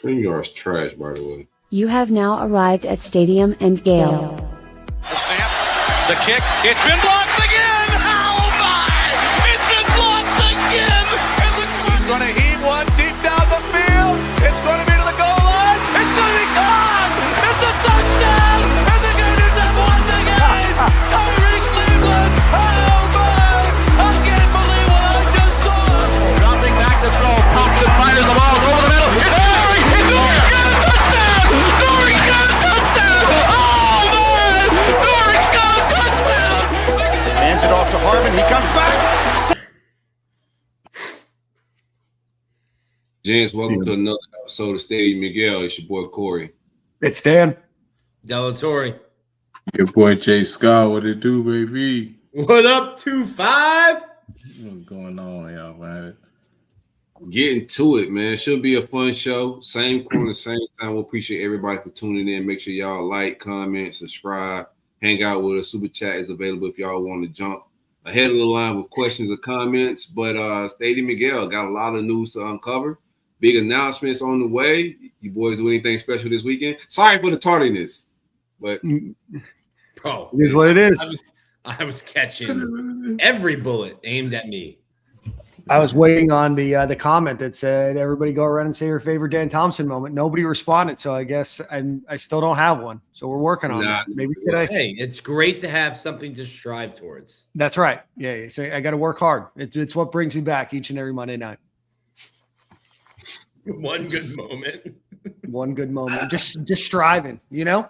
StreamYard's trash, by the way. You have now arrived at Stadium and Gale. The snap, the kick, it's been blocked again! Oh my! It's been blocked again! He's going to heave one deep down the field. It's going to be to the goal line. It's going to be gone! It's a touchdown! And the Gators have won the game! Tyreek Cleveland! Oh my! I can't believe what I just saw! Dropping back to throw, pops and fires the ball over the middle. It's Corey! It's Corey! Got a touchdown! Corey got a touchdown! Oh man! Corey's got a touchdown! Hands it off to Harmon. He comes back. Gents, welcome to another episode of Stadium Miguel. It's your boy Corey. It's Dan. Delatorre. Your boy Jay Scott, what it do, baby? What up, 2-5? What's going on, y'all, man? Getting to it, man. Should be a fun show. Same corner, same time. We appreciate everybody for tuning in. Make sure y'all like, comment, subscribe, hang out with us. Super chat is available if y'all want to jump ahead of the line with questions or comments. But Stadium Miguel got a lot of news to uncover. Big announcements on the way. You boys do anything special this weekend? Sorry for the tardiness, but Bro, It is what it is. I was catching every bullet aimed at me. I was waiting on the comment that said everybody go around and say your favorite Dan Thompson moment. Nobody responded, so I guess I still don't have one. So we're working on that. Maybe today. Hey, it's great to have something to strive towards. That's right. Yeah. So I got to work hard. It's what brings me back each and every Monday night. One good moment. One good moment. Just striving, you know.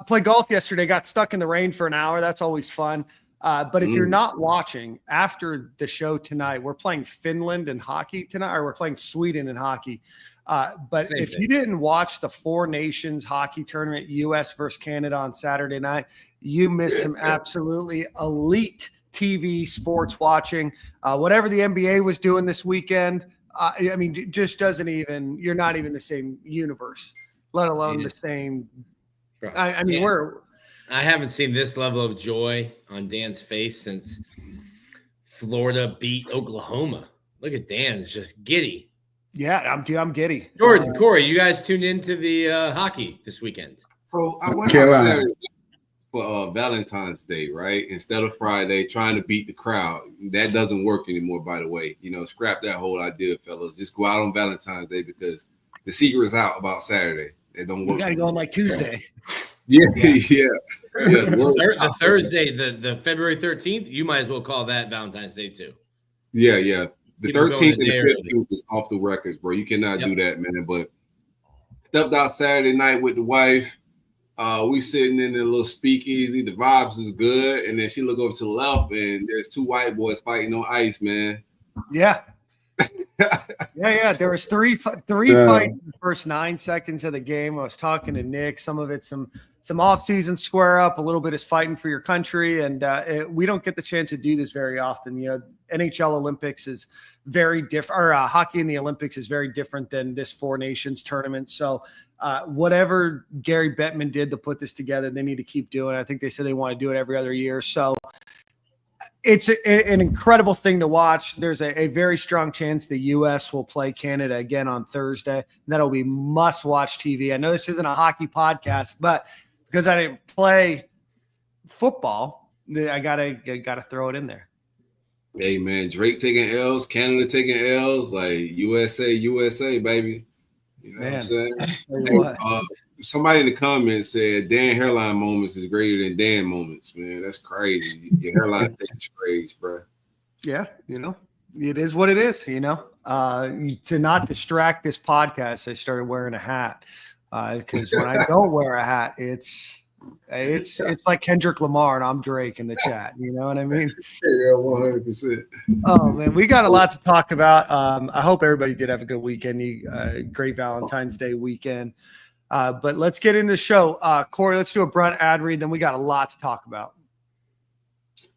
Played golf yesterday. Got stuck in the rain for an hour. That's always fun. But if you're not watching after the show tonight, we're playing Finland in hockey tonight, or we're playing Sweden in hockey. But Same if thing. you didn't watch the Four Nations hockey tournament, U.S. versus Canada on Saturday night, you missed some absolutely elite TV sports watching. Whatever the NBA was doing this weekend, I mean, it just doesn't even – you're not even the same universe, let alone the same Bro, – I mean, yeah. I haven't seen this level of joy on Dan's face since Florida beat Oklahoma. Look at Dan's just giddy. Yeah, I'm giddy. Jordan, Corey, you guys tuned into the hockey this weekend. so I went Carolina. on Saturday for Valentine's Day, right? Instead of Friday, trying to beat the crowd. That doesn't work anymore, by the way. You know, scrap that whole idea, fellas. Just go out on Valentine's Day because the secret is out about Saturday. It don't You work. got to go on like Tuesday. Yeah. The Thursday, the February 13th, you might as well call that Valentine's Day too. Yeah. The People going 13th and a day the 15th is off the records, bro. You cannot do that, man. But stepped out Saturday night with the wife. We sitting in a little speakeasy. The vibes is good. And then she look over to the left, and there's two white boys fighting on ice, man. Yeah. Yeah. There was three fights in the first 9 seconds of the game. I was talking to Nick. Some of it's some off-season square up. A little bit is fighting for your country, and we don't get the chance to do this very often. You know, NHL Olympics is very different, or hockey in the Olympics is very different than this Four Nations tournament. So whatever Gary Bettman did to put this together, they need to keep doing. I think they said they want to do it every other year. So it's an incredible thing to watch. There's a very strong chance the U.S. will play Canada again on Thursday. And that'll be must-watch TV. I know this isn't a hockey podcast, but because I didn't play football, I gotta throw it in there. Hey, man, Drake taking L's, Canada taking L's, like USA, baby. You know what I'm saying? Somebody in the comments said Dan hairline moments is greater than Dan moments, man. That's crazy. Your hairline takes trades, bro. Yeah, you know, it is what it is, you know. To not distract this podcast, I started wearing a hat. Because when I don't wear a hat, it's like Kendrick Lamar and I'm Drake in the chat. You know what I mean? Yeah, 100%. Oh man, we got a lot to talk about. I hope everybody did have a good weekend. Great Valentine's Day weekend. But let's get into the show. Corey, let's do a Brunt ad read. Then we got a lot to talk about.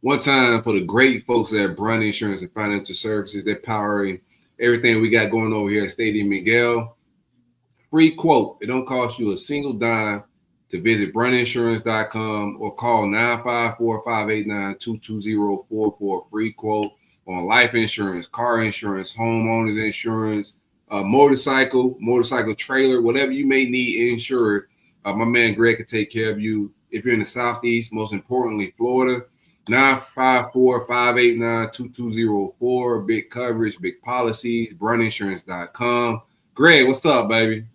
One time for the great folks at Brunt Insurance and Financial Services, they're powering everything we got going over here at Stadium Miguel. Free quote. It don't cost you a single dime to visit bruntinsurance.com or call 954-589-22044 for a free quote on life insurance, car insurance, homeowners insurance, motorcycle trailer, whatever you may need insured, my man Greg can take care of you. If you're in the Southeast, most importantly, Florida, 954-589-2204. Big coverage, big policies, bruntinsurance.com. Greg, what's up, baby?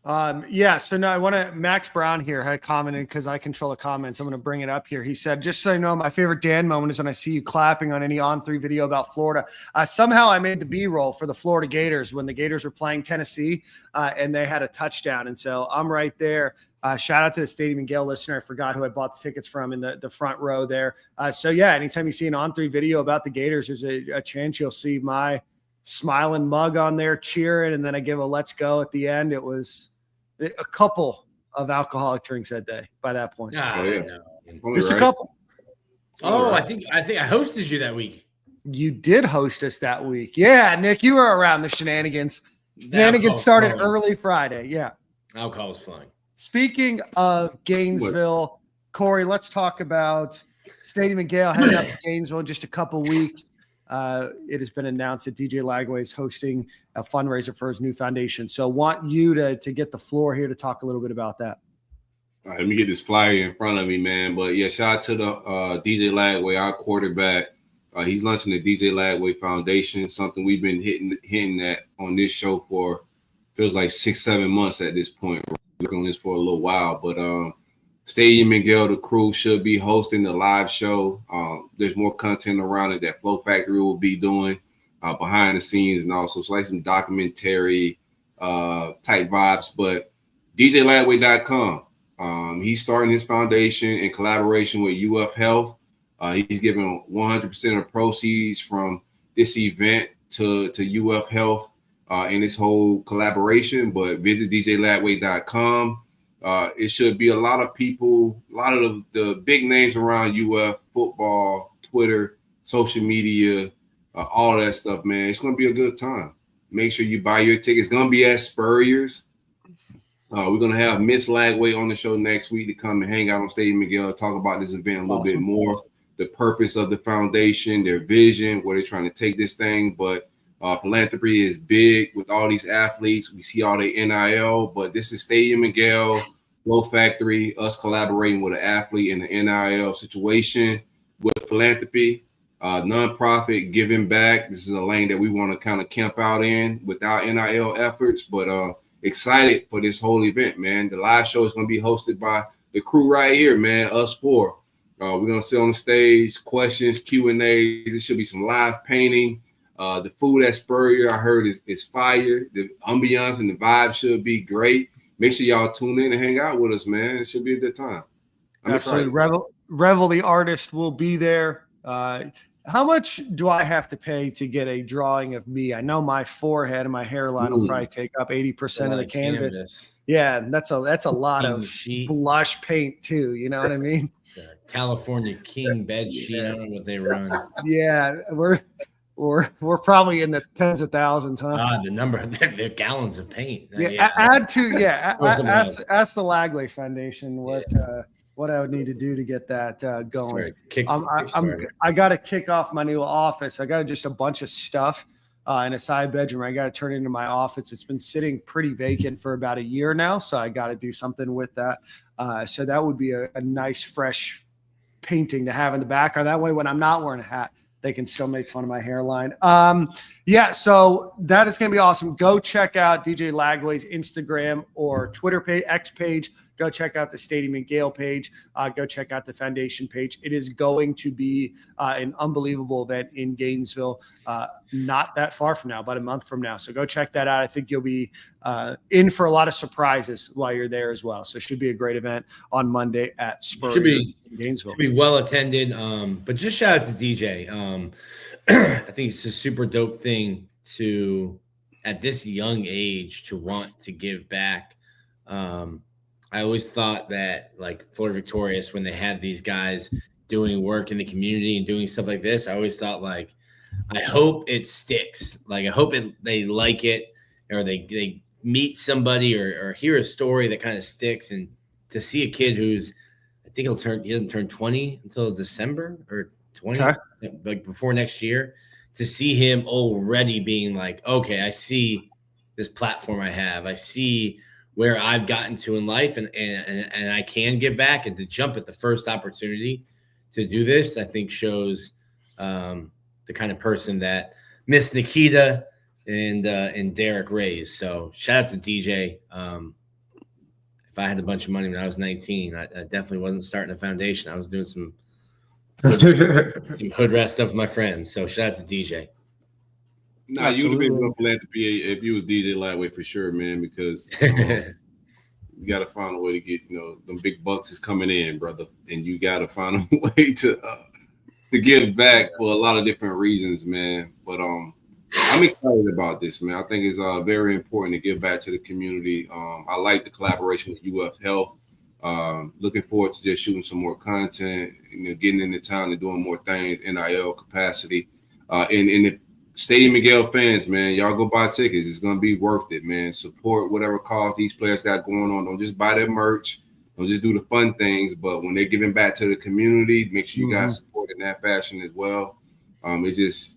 So now I want to, Max Brown here had commented, because I control the comments. I'm going to bring it up here. He said, just so you know, my favorite Dan moment is when I see you clapping on any On3 video about Florida. Somehow I made the B-roll for the Florida Gators when the Gators were playing Tennessee and they had a touchdown. And so I'm right there. Shout out to the Stadium and Gale listener. I forgot who I bought the tickets from in the front row there. Anytime you see an On3 video about the Gators, there's a chance you'll see my smiling mug on there cheering. And then I give a let's go at the end. It was a couple of alcoholic drinks that day by that point. Just a couple. I think I hosted you that week. You did host us that week. Yeah, Nick, you were around the shenanigans. Shenanigans started early Friday. Yeah. Alcohol was flowing. Speaking of Gainesville, Corey, let's talk about Stadium and Gale heading up to Gainesville in just a couple weeks. It has been announced that DJ Lagway is hosting a fundraiser for his new foundation. So want you to get the floor here to talk a little bit about that. All right, let me get this flyer in front of me, man. But yeah, shout out to the DJ Lagway, our quarterback. He's launching the DJ Lagway Foundation, something we've been hitting at on this show for feels like 6-7 months at this point. We're working on this for a little while, but Stadium and Gale, the crew, should be hosting the live show. There's more content around it that Flow Factory will be doing behind the scenes, and also like some documentary type vibes. But DJLagway.com, he's starting his foundation in collaboration with UF Health. He's giving 100% of proceeds from this event to UF Health in this whole collaboration. But visit DJLagway.com. It should be a lot of people, a lot of the big names around UF football, Twitter, social media, all that stuff, man. It's going to be a good time. Make sure you buy your tickets. It's going to be at Spurrier's. We're going to have Miss Lagway on the show next week to come and hang out on Stadium and Gale, talk about this event a little bit more, the purpose of the foundation, their vision, where they're trying to take this thing. But philanthropy is big with all these athletes. We see all the NIL, but this is Stadium and Gale, Flow Factory, us collaborating with an athlete in the NIL situation with philanthropy, nonprofit, giving back. This is a lane that we want to kind of camp out in with our NIL efforts, but excited for this whole event, man. The live show is going to be hosted by the crew right here, man, us four. We're going to sit on the stage, questions, Q&A. There should be some live painting. The food at Spurrier, I heard, is fire. The ambiance and the vibe should be great. Make sure y'all tune in and hang out with us, man. It should be a good time. Absolutely. Revel, the artist, will be there. How much do I have to pay to get a drawing of me? I know my forehead and my hairline will probably take up 80% of the canvas. Yeah, that's a lot of blush paint too. You know what I mean? California King bed sheet. I don't know what they run. Yeah, we're probably in the tens of thousands, huh? The number, they're gallons of paint. Ask the Lagway Foundation what I would need to do to get that going. I got to kick off my new office. I got just a bunch of stuff in a side bedroom. I got to turn it into my office. It's been sitting pretty vacant for about a year now, so I got to do something with that. So that would be a nice, fresh painting to have in the background. That way, when I'm not wearing a hat, they can still make fun of my hairline. So that is going to be awesome. Go check out DJ Lagway's Instagram or Twitter page, X page. Go check out the Stadium and Gale page. Go check out the foundation page. It is going to be an unbelievable event in Gainesville, not that far from now, about a month from now. So go check that out. I think you'll be in for a lot of surprises while you're there as well. So it should be a great event on Monday at Spurrier in Gainesville. Should be well attended. But just shout out to DJ. I think it's a super dope thing to, at this young age, to want to give back. I always thought that, like, Florida Victorious, when they had these guys doing work in the community and doing stuff like this, I always thought, like, I hope it sticks. Like, I hope they like it, or they meet somebody or hear a story that kind of sticks. And to see a kid who's, I think he doesn't turn 20 until December or 20, like before next year. to see him already being like, okay, I see this platform I have. I see where I've gotten to in life and I can give back, and to jump at the first opportunity to do this, I think shows the kind of person that Miss Nikita and Derek raised. So shout out to DJ. If I had a bunch of money when I was 19, I definitely wasn't starting a foundation. I was doing some hood rat stuff with my friends. So shout out to DJ. Nah, you would have been doing philanthropy if you was DJ Lightweight for sure, man, because you got to find a way to get, them big bucks is coming in, brother. And you got to find a way to give back for a lot of different reasons, man. But I'm excited about this, man. I think it's very important to give back to the community. I like the collaboration with UF Health. Looking forward to just shooting some more content, getting into town and doing more things, NIL capacity. And if Stadium and Gale fans, man, y'all go buy tickets. It's going to be worth it, man. Support whatever cause these players got going on. Don't just buy their merch. Don't just do the fun things. But when they're giving back to the community, make sure you guys support in that fashion as well. It's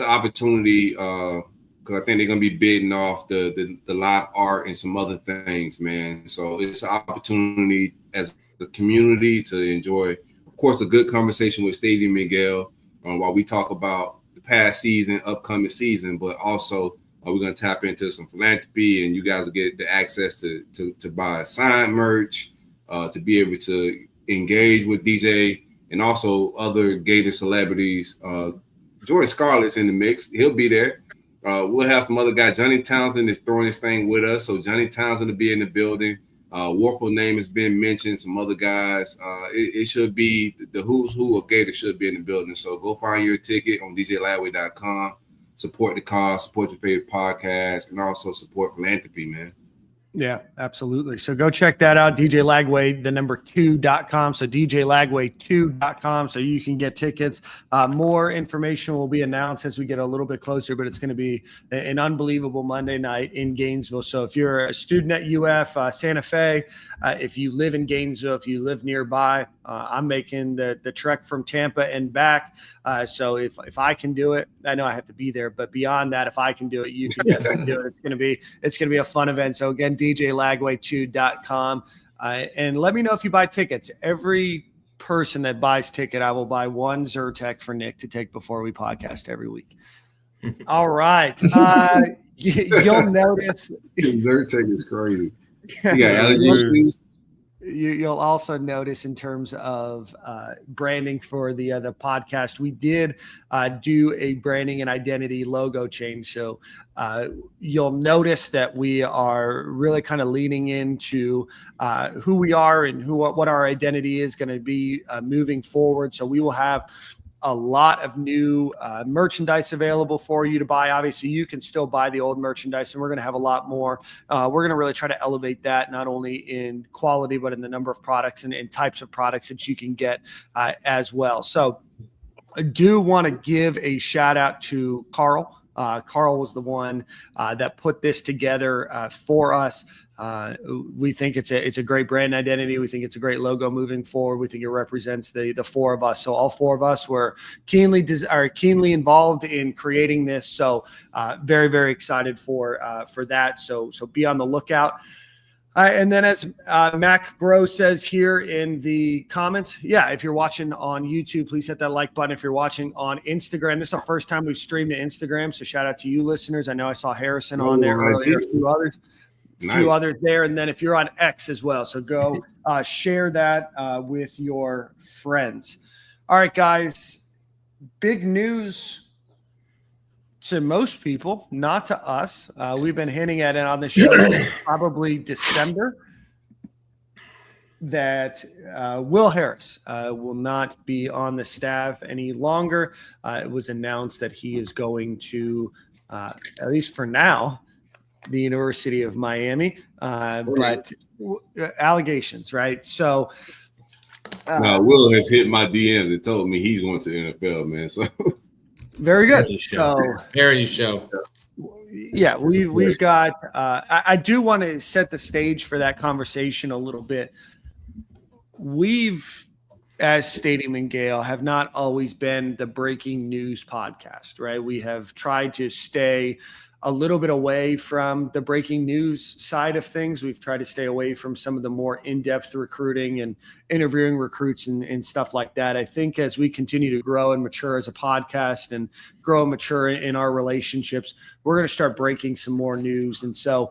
an opportunity because I think they're going to be bidding off the live art and some other things, man. So it's an opportunity as the community to enjoy, of course, a good conversation with Stadium and Gale while we talk about the past season, upcoming season, but also we're going to tap into some philanthropy, and you guys will get the access to buy signed merch, to be able to engage with DJ and also other Gator celebrities. Jordan Scarlett's in the mix. He'll be there. We'll have some other guys. Johnny Townsend is throwing his thing with us, so Johnny Townsend will be in the building. Warfel name has been mentioned. Some other guys. It should be the who's who of Gator should be in the building. So go find your ticket on DJLadway.com. Support the cause, support your favorite podcast, and also support philanthropy, man. Yeah, absolutely. So go check that out, DJLagway2.com. So DJLagway2.com, so you can get tickets. More information will be announced as we get a little bit closer, but it's going to be an unbelievable Monday night in Gainesville. So if you're a student at UF, Santa Fe, if you live in Gainesville, if you live nearby, I'm making the trek from Tampa and back. So if I can do it, I know I have to be there, but beyond that, if I can do it, you can definitely do it. It's going to be a fun event. So again, DJLagway2.com. And let me know if you buy tickets. Every person that buys ticket, I will buy one Zyrtec for Nick to take before we podcast every week. All right. You'll notice. Zyrtec is crazy. You got allergy issues? You'll also notice in terms of branding for the podcast, we did do a branding and identity logo change. So you'll notice that we are really kind of leaning into who we are and what our identity is going to be moving forward. So we will have a lot of new merchandise available for you to buy. Obviously, you can still buy the old merchandise, and we're going to have a lot more. We're going to really try to elevate that, not only in quality, but in the number of products and types of products that you can get as well. So I do want to give a shout out to Carl. Carl was the one that put this together for us. We think it's a great brand identity. We think it's a great logo moving forward. We think it represents the four of us. So all four of us were keenly involved in creating this. So very, very excited for that. So be on the lookout. And then as Mac Gross says here in the comments, if you're watching on YouTube, please hit that like button. If you're watching on Instagram, this is the first time we've streamed to Instagram. So shout out to you listeners. I know I saw Harrison on there earlier, a few others. Few others there, and then if you're on X as well, so go share that with your friends. All right, guys, big news to most people, not to us. We've been hinting at it on the show probably December that Will Harris will not be on the staff any longer. It was announced that he is going to, at least for now, the University of Miami, but allegations, right? So Will has hit my DM and told me he's going to the NFL, man. So very good. Parody show. Yeah, we've got. I do want to set the stage for that conversation a little bit. We've as Stadium and Gale have not always been the breaking news podcast, right? We have tried to stay a little bit away from the breaking news side of things. We've tried to stay away from some of the more in-depth recruiting and interviewing recruits and stuff like that. I think as we continue to grow and mature as a podcast and grow and mature in our relationships, we're going to start breaking some more news. And so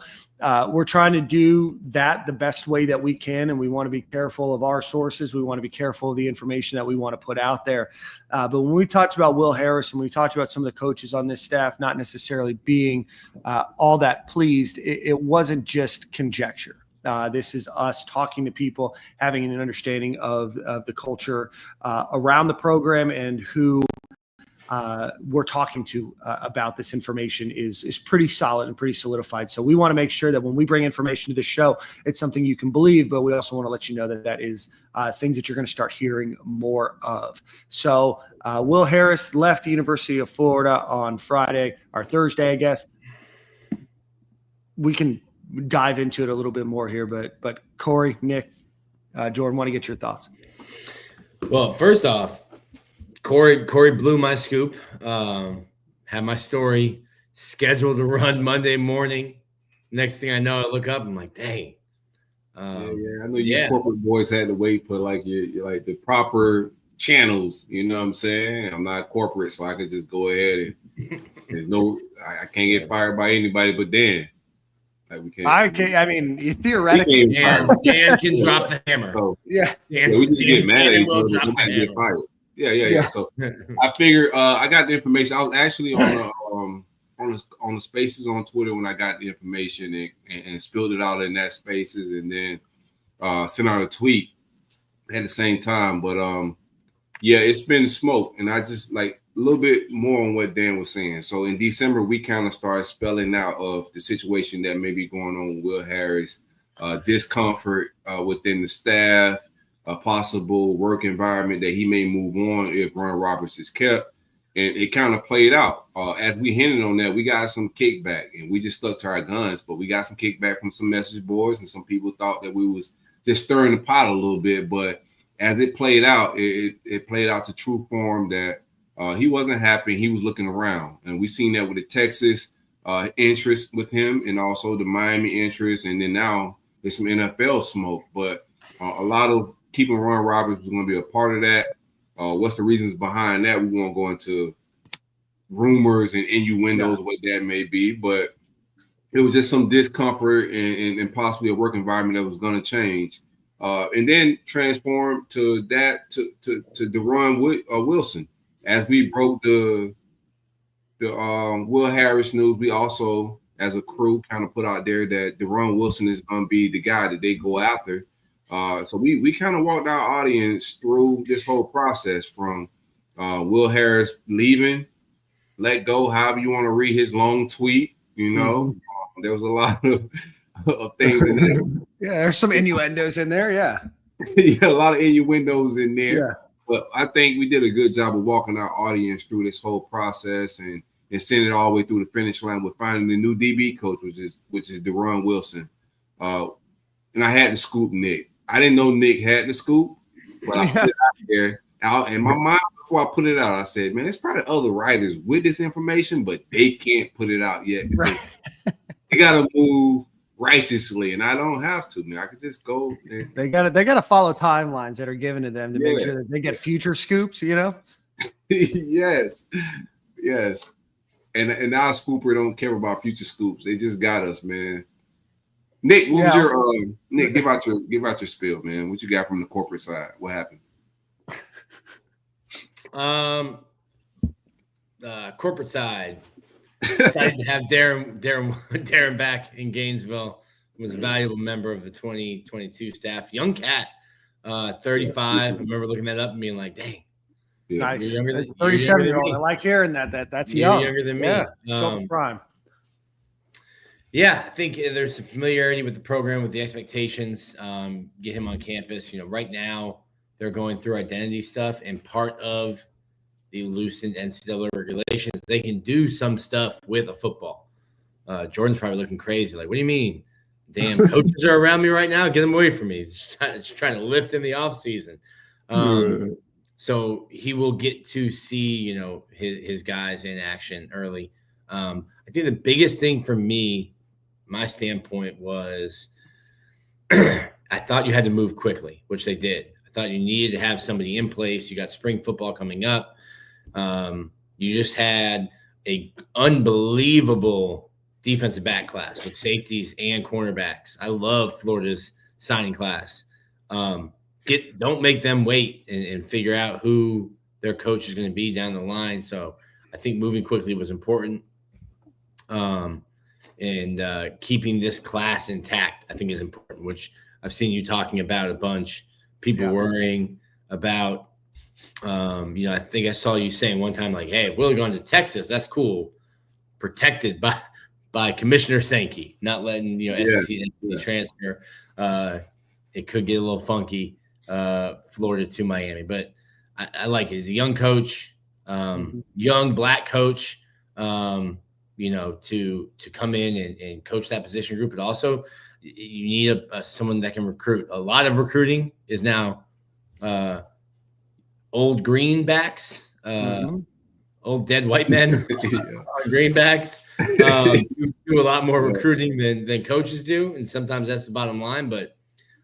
we're trying to do that the best way that we can. And we want to be careful of our sources. We want to be careful of the information that we want to put out there. But when we talked about Will Harris and we talked about some of the coaches on this staff not necessarily being all that pleased, it wasn't just conjecture. This is us talking to people, having an understanding of the culture around the program, and who we're talking to about this information is pretty solid and pretty solidified. So we want to make sure that when we bring information to the show, it's something you can believe, but we also want to let you know that is things that you're going to start hearing more of. So Will Harris left the University of Florida on Friday or Thursday, I guess. We can dive into it a little bit more here, but Corey, Nick, Jordan, want to get your thoughts. Well, first off, Corey blew my scoop. Had my story scheduled to run Monday morning. Next thing I know, I look up, I'm like, dang. I know you corporate boys had to wait for like your like the proper channels. You know what I'm saying? I'm not corporate, so I could just go ahead and I can't get fired by anybody but Dan. Like we can't. I mean, theoretically, Dan can drop the hammer. So, Dan, we just get mad at each other. drop We the get hammer. fired. Yeah. So I figured I got the information. I was actually on the spaces on Twitter when I got the information and spilled it out in that spaces, and then sent out a tweet at the same time. But it's been smoke, and I just like a little bit more on what Dan was saying. So in December, we kind of started spelling out of the situation that may be going on with Will Harris, discomfort within the staff, a possible work environment that he may move on if Ron Roberts is kept. And it kind of played out. As we hinted on that, we got some kickback, and we just stuck to our guns, but we got some kickback from some message boards, and some people thought that we was just stirring the pot a little bit. But as it played out, it played out to true form that he wasn't happy. He was looking around, and we seen that with the Texas interest with him, and also the Miami interest, and then now there's some NFL smoke. But a lot of keeping Ron Roberts was going to be a part of that. What's the reasons behind that? We won't go into rumors and innuendos, what that may be, but it was just some discomfort and possibly a work environment that was going to change. And then transform to Deron Wilson. As we broke the Will Harris news, we also, as a crew, kind of put out there that Deron Wilson is going to be the guy that they go after. So we kind of walked our audience through this whole process from Will Harris leaving, let go, however you want to read his long tweet. You know, there was a lot of things in there. Yeah, there's some innuendos in there. Yeah, a lot of innuendos in there. Yeah. But I think we did a good job of walking our audience through this whole process and sending it all the way through the finish line with finding the new DB coach, which is Deron Wilson. And I had to scoop Nick. I didn't know Nick had the scoop, but I put it out there. In my mind, before I put it out, I said, man, there's probably other writers with this information, but they can't put it out yet. They got to move righteously, and I don't have to, man. I could just go. They gotta follow timelines that are given to them to make sure that they get future scoops, you know? Yes. And our scooper don't care about future scoops. They just got us, man. Nick, what was your Nick? Give out your spiel, man. What you got from the corporate side? What happened? Corporate side. Excited to have Darren back in Gainesville. Was a valuable member of the 2022 staff. Young cat, 35. I remember looking that up and being like, "Dang, nice." 37-year-old. I like hearing that. That's young. Younger than me. Yeah, so prime. Yeah, I think there's some familiarity with the program, with the expectations. Get him on campus. You know, right now they're going through identity stuff, and part of the loosened NCAA regulations, they can do some stuff with a football. Jordan's probably looking crazy. Like, what do you mean? Damn, coaches are around me right now. Get them away from me. Just trying to lift in the offseason. So he will get to see, you know, his guys in action early. I think the biggest thing for me, my standpoint was I thought you had to move quickly, which they did. I thought you needed to have somebody in place. You got spring football coming up. You just had a unbelievable defensive back class with safeties and cornerbacks. I love Florida's signing class. Don't make them wait and figure out who their coach is going to be down the line. So I think moving quickly was important. And keeping this class intact, I think, is important, which I've seen you talking about a bunch. People worrying about, you know, I think I saw you saying one time, like, hey, we're going to Texas. That's cool. Protected by Commissioner Sankey, not letting, you know, SEC transfer. It could get a little funky, Florida to Miami. But I like it. He's a young coach, young black coach, you know, to come in and coach that position group. But also you need someone that can recruit. A lot of recruiting is now old greenbacks, old dead white men on greenbacks do a lot more recruiting than coaches do. And sometimes that's the bottom line. But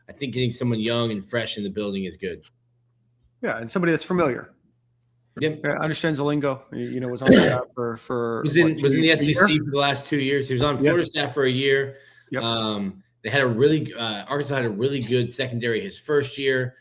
I think getting someone young and fresh in the building is good. Yeah, and somebody that's familiar. Yep. Understands the lingo. You know, was on the staff for was in the SEC for the last 2 years. He was on Florida staff for a year. Yep. They had a really Arkansas had a really good secondary his first year.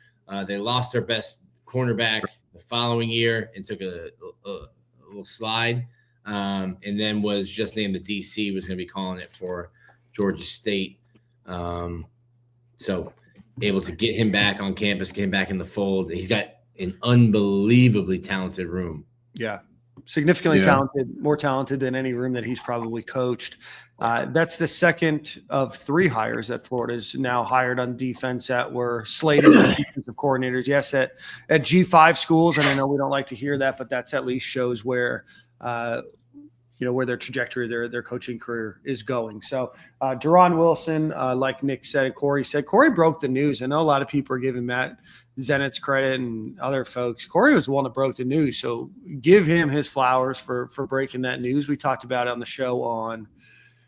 They lost their best cornerback the following year and took a little slide. And then was just named the DC, was going to be calling it for Georgia State. So able to get him back on campus, get him back in the fold. He's got an unbelievably talented room. Yeah. Significantly talented, more talented than any room that he's probably coached. That's the second of 3 hires that Florida's now hired on defense that were slated as defensive coordinators. Yes, at G5 schools, and I know we don't like to hear that, but that's at least shows where you know, where their trajectory, their coaching career is going. So Deron Wilson, like Nick said, Corey broke the news. I know a lot of people are giving Matt Zenit's credit and other folks. Corey was the one that broke the news. So give him his flowers for breaking that news. We talked about it on the show on,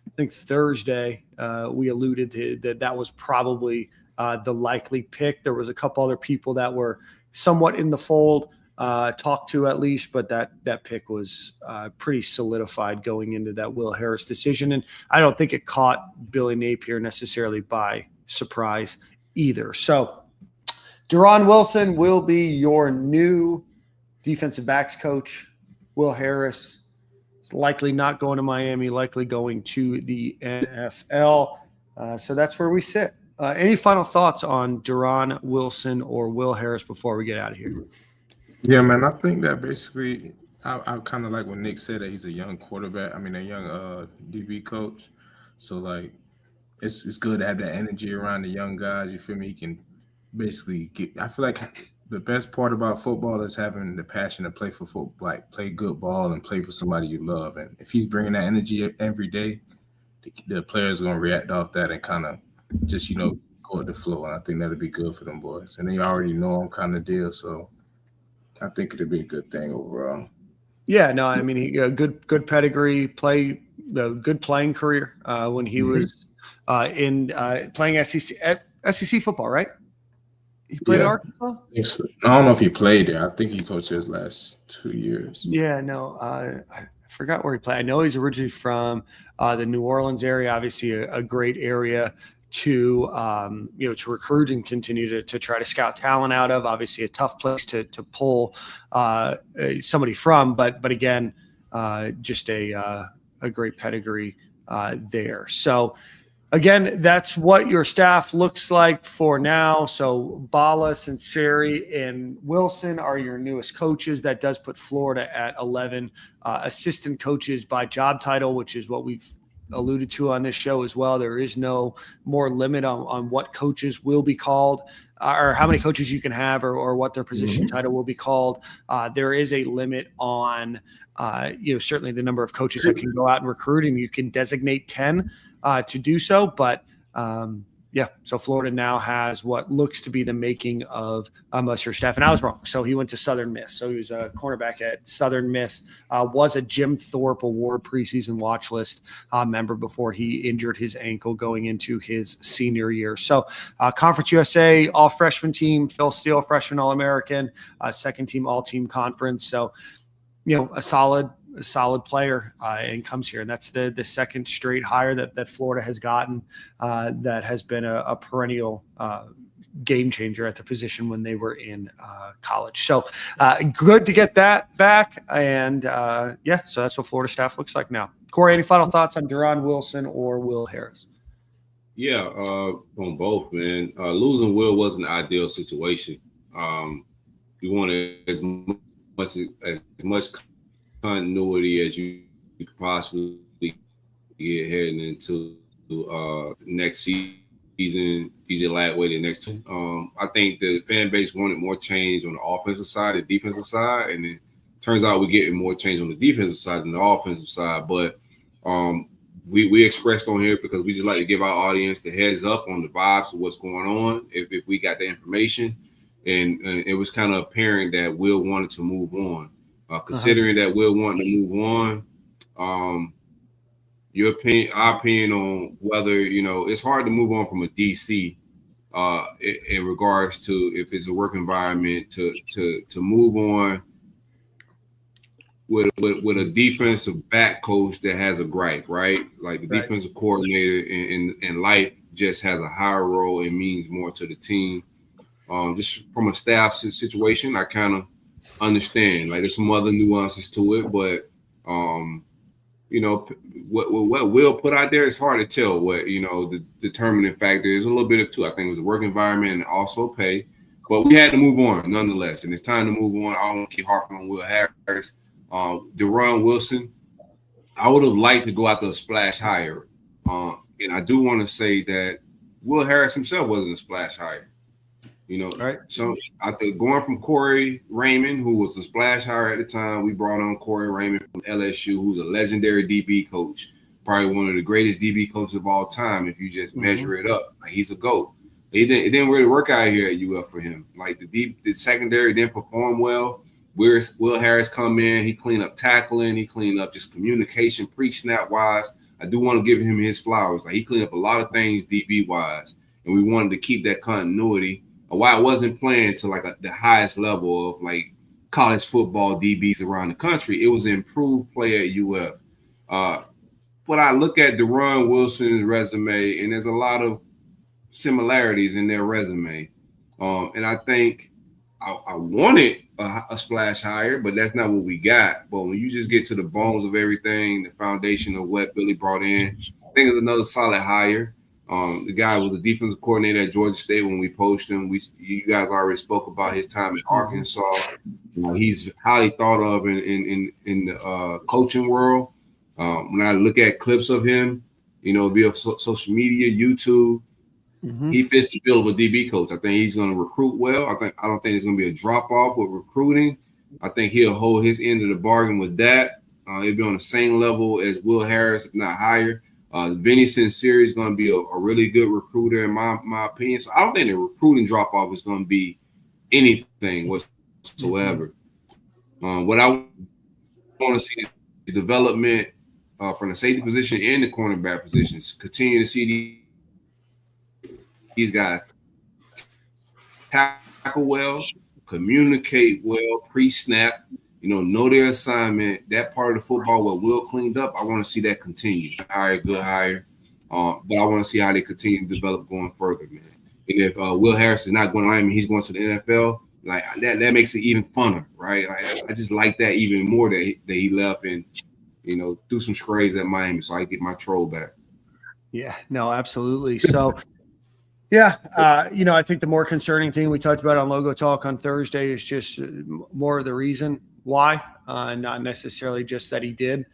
I think, Thursday. We alluded to that was probably the likely pick. There was a couple other people that were somewhat in the fold, talked to at least, but that pick was pretty solidified going into that Will Harris decision. And I don't think it caught Billy Napier necessarily by surprise either. So Deron Wilson will be your new defensive backs coach. Will Harris is likely not going to Miami, likely going to the NFL. So that's where we sit. Any final thoughts on Deron Wilson or Will Harris before we get out of here? Yeah, man, I think that basically I kind of like when Nick said that he's a young quarterback. I mean, a young DB coach. So, like, it's good to have that energy around the young guys. You feel me? He can basically get – I feel like the best part about football is having the passion to play for football, like play good ball and play for somebody you love. And if he's bringing that energy every day, the players are going to react off that and kind of just, you know, go with the flow. And I think that'll be good for them boys. And they already know him kind of deal, so – I think it'd be a good thing overall. Yeah, no, I mean, he good pedigree, good playing career when he was in playing SEC football, right? He played at Arkansas? I don't know if he played there. I think he coached his last 2 years. Yeah, no, I forgot where he played. I know he's originally from the New Orleans area, obviously a great area to to recruit and continue to try to scout talent out of. Obviously a tough place to pull somebody from, but again, just a great pedigree there. So again, that's what your staff looks like for now. So Bala, Sinceri, and Wilson are your newest coaches. That does put Florida at 11 assistant coaches by job title, which is what we've alluded to on this show as well. There is no more limit on what coaches will be called or how many coaches you can have or what their position title will be called. There is a limit on, certainly the number of coaches that can go out and recruit, and you can designate 10 to do so. But Yeah, so Florida now has what looks to be the making of Mustard Staff, and I was wrong. So he went to Southern Miss. So he was a cornerback at Southern Miss, was a Jim Thorpe Award preseason watch list member before he injured his ankle going into his senior year. So Conference USA all freshman team, Phil Steele, freshman All-American, second team all-team conference. So, a solid player and comes here. And that's the second straight hire that Florida has gotten that has been a perennial game changer at the position when they were in college. So good to get that back. And so that's what Florida staff looks like now. Corey, any final thoughts on Deron Wilson or Will Harris? Yeah, on both, man. Losing Will wasn't an ideal situation. We wanted as much continuity as you could possibly get heading into next season. PJ Latway the next two. I think the fan base wanted more change on the offensive side, the defensive side, and it turns out we're getting more change on the defensive side than the offensive side. But we expressed on here because we just like to give our audience the heads up on the vibes of what's going on if we got the information. And it was kind of apparent that Will wanted to move on. Considering that Will wanting to move on, your opinion, our opinion on whether, it's hard to move on from a DC in regards to if it's a work environment to move on with a defensive back coach that has a gripe, right? Like the defensive coordinator in life just has a higher role and means more to the team. Just from a staff situation, I kind of understand. Like there's some other nuances to it, but what Will put out there, it's hard to tell what the determining factor is. A little bit of two. I think it was a work environment and also pay, but we had to move on nonetheless, and it's time to move on. I don't want to keep harping on Will Harris. Deron Wilson, I would have liked to go after a splash hire, and I do want to say that Will Harris himself wasn't a splash hire. Right. So after going from Corey Raymond, who was a splash hire at the time, we brought on Corey Raymond from LSU, who's a legendary DB coach, probably one of the greatest DB coaches of all time. If you just measure it up, like he's a GOAT. It didn't really work out here at UF for him. Like the secondary didn't perform well. Will Harris come in, he cleaned up tackling, he cleaned up just communication, pre-snap wise. I do want to give him his flowers. Like he cleaned up a lot of things DB wise, and we wanted to keep that continuity. Why I wasn't playing to like the highest level of like college football DBs around the country. It was an improved play at UF. But I look at Deron Wilson's resume, and there's a lot of similarities in their resume. And I think I wanted a splash hire, but that's not what we got. But when you just get to the bones of everything, the foundation of what Billy brought in, I think it's another solid hire. The guy was a defensive coordinator at Georgia State when we poached him. You guys already spoke about his time at Arkansas. He's highly thought of in the coaching world. When I look at clips of him, via social media, YouTube, he fits the bill of a DB coach. I think he's going to recruit well. I don't think there's going to be a drop off with recruiting. I think he'll hold his end of the bargain with that. He'll be on the same level as Will Harris, if not higher. Vinny Sincere is going to be a really good recruiter in my opinion. So I don't think the recruiting drop off is going to be anything whatsoever. What I want to see is the development from the safety position and the cornerback positions. Continue to see these guys tackle well, communicate well, pre-snap. Know their assignment. That part of the football what Will cleaned up, I want to see that continue. Good hire. But I want to see how they continue to develop going further, man. And if Will Harris is not going to Miami, he's going to the NFL, like that makes it even funner, right? I just like that even more that he left and, threw some sprays at Miami so I get my troll back. Yeah, no, absolutely. So, I think the more concerning thing we talked about on Logo Talk on Thursday is just more of the reason why, not necessarily just that he did.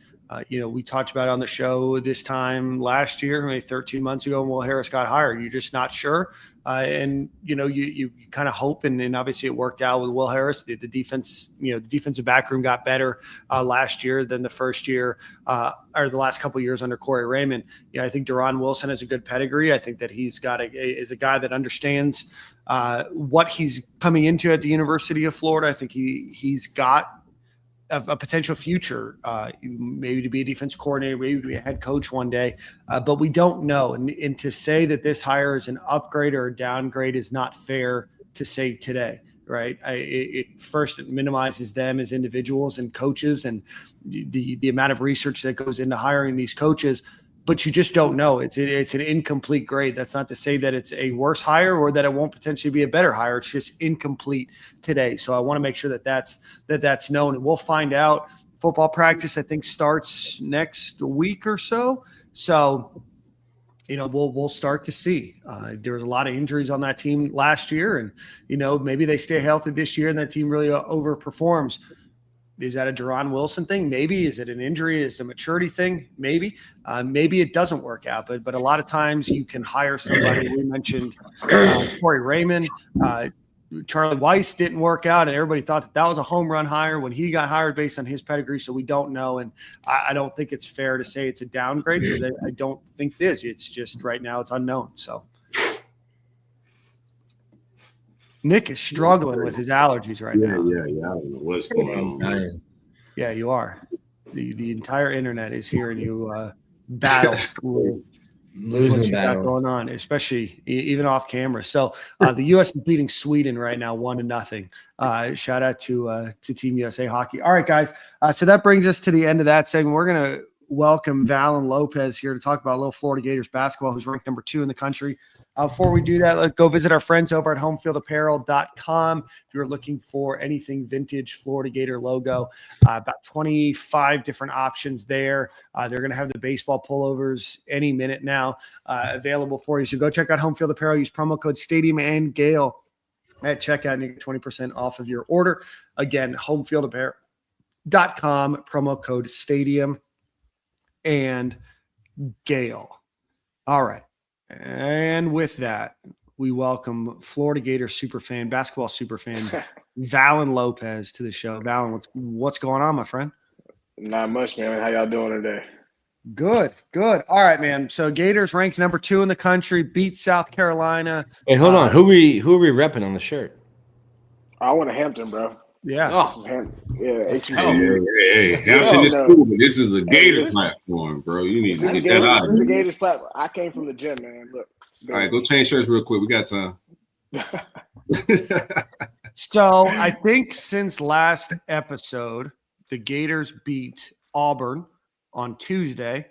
We talked about it on the show this time last year, maybe 13 months ago, when Will Harris got hired. You're just not sure. And you kind of hope, and obviously it worked out with Will Harris. The defense, the defensive back room got better last year than the first year or the last couple of years under Corey Raymond. I think Deron Wilson has a good pedigree. I think that he's got is a guy that understands what he's coming into at the University of Florida. I think he's got a potential future, maybe to be a defense coordinator, maybe to be a head coach one day, but we don't know. And to say that this hire is an upgrade or a downgrade is not fair to say today, right? It minimizes them as individuals and coaches, and the amount of research that goes into hiring these coaches. But you just don't know. It's an incomplete grade. That's not to say that it's a worse hire or that it won't potentially be a better hire. It's just incomplete today. So I want to make sure that that's known, and we'll find out. Football practice, I think, starts next week or so. So, we'll start to see. There was a lot of injuries on that team last year, and maybe they stay healthy this year, and that team really overperforms. Is that a Deron Wilson thing? Maybe. Is it an injury? Is it a maturity thing? Maybe. Maybe it doesn't work out. But a lot of times you can hire somebody. We mentioned Corey Raymond. Charlie Weiss didn't work out, and everybody thought that was a home run hire when he got hired based on his pedigree. So we don't know, and I don't think it's fair to say it's a downgrade, because I don't think it is. It's just right now it's unknown. So Nick is struggling with his allergies right now. Yeah. I don't know what's going on. Yeah, you are. The entire internet is hearing you battle losing the battle going on, especially even off camera. So the U.S. is beating Sweden right now, 1-0. Shout out to Team USA Hockey. All right, guys. So that brings us to the end of that segment. We're gonna welcome Valen Lopez here to talk about a little Florida Gators basketball, who's ranked number 2 in the country. Before we do that, let's go visit our friends over at homefieldapparel.com. If you're looking for anything vintage Florida Gator logo, about 25 different options there. They're going to have the baseball pullovers any minute now available for you. So go check out Home Field Apparel. Use promo code Stadium and Gale at checkout, and you get 20% off of your order. Again, homefieldapparel.com, promo code Stadium and Gale. All right. And with that, we welcome Florida Gator superfan, basketball superfan, Valen Lopez to the show. Valen, what's going on, my friend? Not much, man. How y'all doing today? Good. All right, man. So Gators ranked number 2 in the country, beat South Carolina. Hey, hold on. Who are we repping on the shirt? I want a Hampton, bro. Yeah. Oh. Hey, Hampton is cool, but this is a Gator platform, bro. You need to get that out. This is a Gators platform. I came from the gym, man. Look. All right, go change shirts real quick. We got time. So I think since last episode, the Gators beat Auburn on Tuesday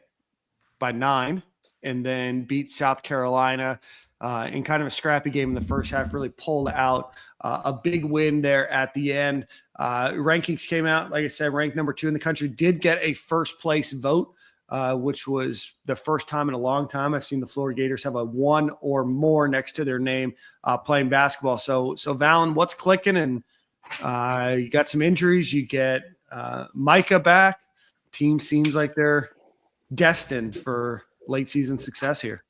by 9, and then beat South Carolina in kind of a scrappy game in the first half, really pulled out a big win there at the end. Rankings came out, like I said, ranked number 2 in the country, did get a first place vote, which was the first time in a long time I've seen the Florida Gators have a 1 or more next to their name playing basketball. So Valen, what's clicking? And you got some injuries. You get Micah back. Team seems like they're destined for late season success here.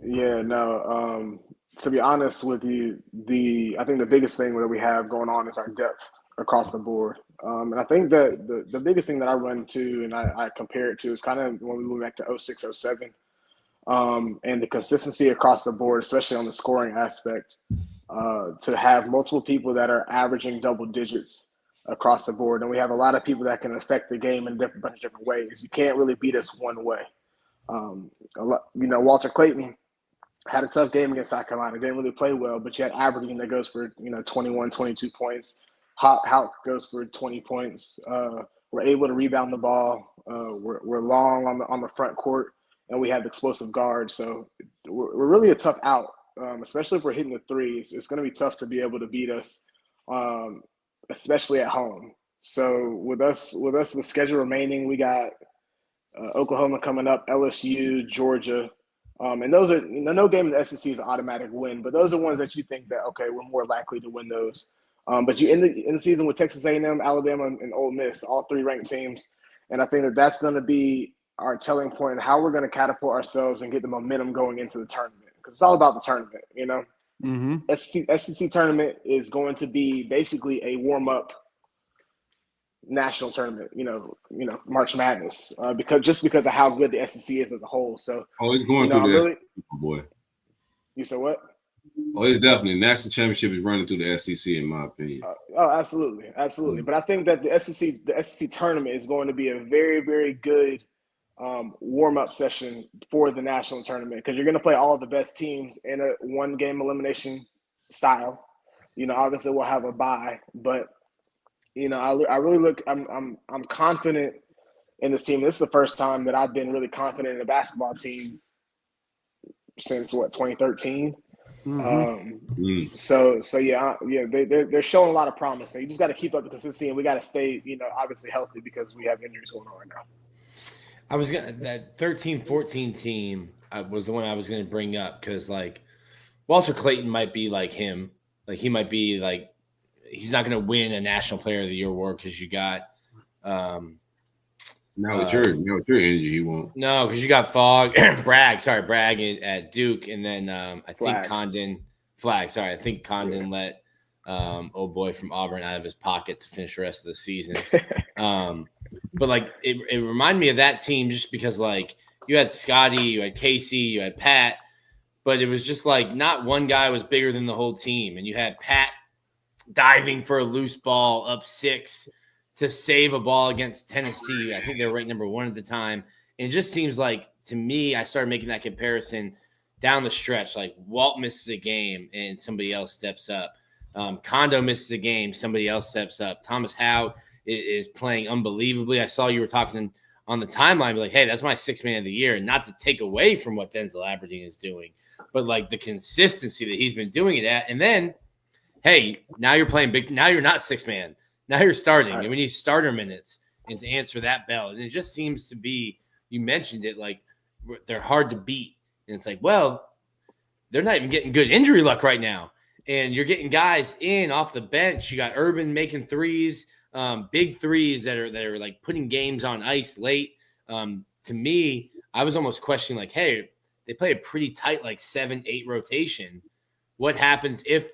Yeah, no. To be honest with you, I think the biggest thing that we have going on is our depth across the board. And I think that the biggest thing that I run to and I compare it to is kind of when we move back to 06, 07, and the consistency across the board, especially on the scoring aspect, to have multiple people that are averaging double digits across the board. And we have a lot of people that can affect the game in a bunch of different ways. You can't really beat us one way. Walter Clayton had a tough game against South Carolina. Didn't really play well, but you had Aberdeen that goes for 21, 22 points. Houck goes for 20 points. We're able to rebound the ball. We're long on the front court, and we have explosive guards. So we're really a tough out, especially if we're hitting the threes. It's going to be tough to be able to beat us, especially at home. So with us, the schedule remaining, we got Oklahoma coming up, LSU, Georgia. And those are no game in the SEC is an automatic win, but those are ones that you think that, okay, we're more likely to win those. But you end the season with Texas A&M, Alabama, and Ole Miss, all 3 ranked teams. And I think that that's going to be our telling point in how we're going to catapult ourselves and get the momentum going into the tournament, because it's all about the tournament, you know. SEC tournament is going to be basically a warm-up national tournament, you know, March Madness, because of how good the SEC is as a whole. So, it's going through the SEC, boy. You said what? It's definitely national championship is running through the SEC, in my opinion. Absolutely. But I think that the SEC tournament is going to be a very, very good warm-up session for the national tournament, because you're going to play all of the best teams in a one-game elimination style. You know, obviously we'll have a bye, but you know, I really look. I'm confident in this team. This is the first time that I've been really confident in a basketball team since 2013. So yeah, they're showing a lot of promise. So you just got to keep up the consistency, and we got to stay, you know, obviously healthy, because we have injuries going on right now. That 13-14 team was the one I was gonna bring up, because like Walter Clayton might be like him, like he might be like. He's not going to win a National Player of the Year award because you got now with your injury, he won't. No, because you got Bragg at Duke, and then I think Condon let old boy from Auburn out of his pocket to finish the rest of the season. But like it reminded me of that team, just because like you had Scotty, you had Casey, you had Pat, but it was just like not one guy was bigger than the whole team, and you had Pat diving for a loose ball up 6 to save a ball against Tennessee. I think they were ranked number 1 at the time. And it just seems like, to me, I started making that comparison down the stretch. Like Walt misses a game and somebody else steps up. Kondo misses a game, somebody else steps up. Thomas Howe is playing unbelievably. I saw you were talking on the timeline, like, hey, that's my 6th man of the year. And not to take away from what Denzel Aberdeen is doing, but like the consistency that he's been doing it at. And then, hey, now you're playing big. Now you're not 6 man. Now you're starting. And we need starter minutes and to answer that bell. And it just seems to be, you mentioned it, like they're hard to beat. And it's like, well, they're not even getting good injury luck right now. And you're getting guys in off the bench. You got Urban making threes, big threes that are like putting games on ice late. To me, I was almost questioning, like, hey, they play a pretty tight, like 7-8 rotation. What happens if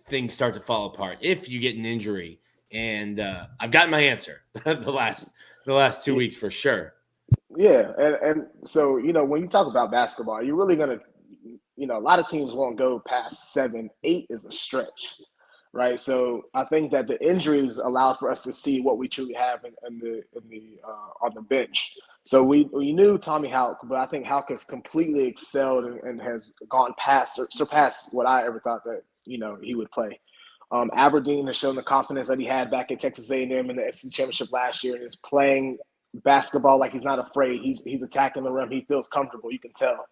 things start to fall apart, if you get an injury? And I've gotten my answer the last 2 weeks for sure. Yeah, and so, you know, when you talk about basketball, you're really going to, you know, a lot of teams won't go past 7-8 is a stretch, right? So I think that the injuries allowed for us to see what we truly have in the on the bench. So we knew Tommy Houck, but I think Houck has completely excelled and has gone past or surpassed what I ever thought that, you know, he would play. Aberdeen has shown the confidence that he had back at Texas A&M in the SEC championship last year, and is playing basketball like he's not afraid. He's attacking the rim. He feels comfortable. You can tell.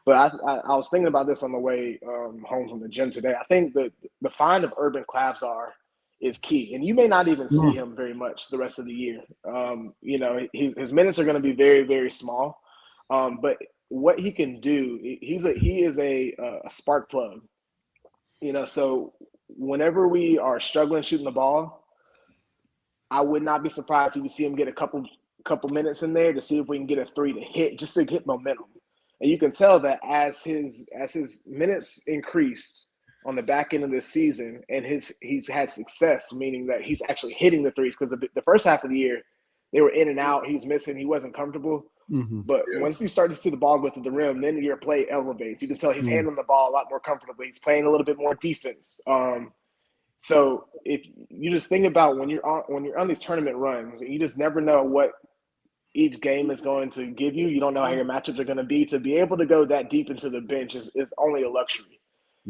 But I was thinking about this on the way home from the gym today. I think the find of Urban Klabsar is key, and you may not even see him very much the rest of the year. You know, his minutes are going to be very, very small. But what he can do, he is a spark plug. You know, so whenever we are struggling shooting the ball, I would not be surprised if you see him get a couple minutes in there to see if we can get a 3 to hit, just to hit momentum. And you can tell that as his minutes increased on the back end of this season, and he's had success, meaning that he's actually hitting the threes, because the first half of the year they were in and out. He was missing. He wasn't comfortable. But once you start to see the ball go through the rim, then your play elevates. You can tell he's handling the ball a lot more comfortably. He's playing a little bit more defense. So if you just think about when you're on these tournament runs, you just never know what each game is going to give you. You don't know how your matchups are going to be. To be able to go that deep into the bench is only a luxury.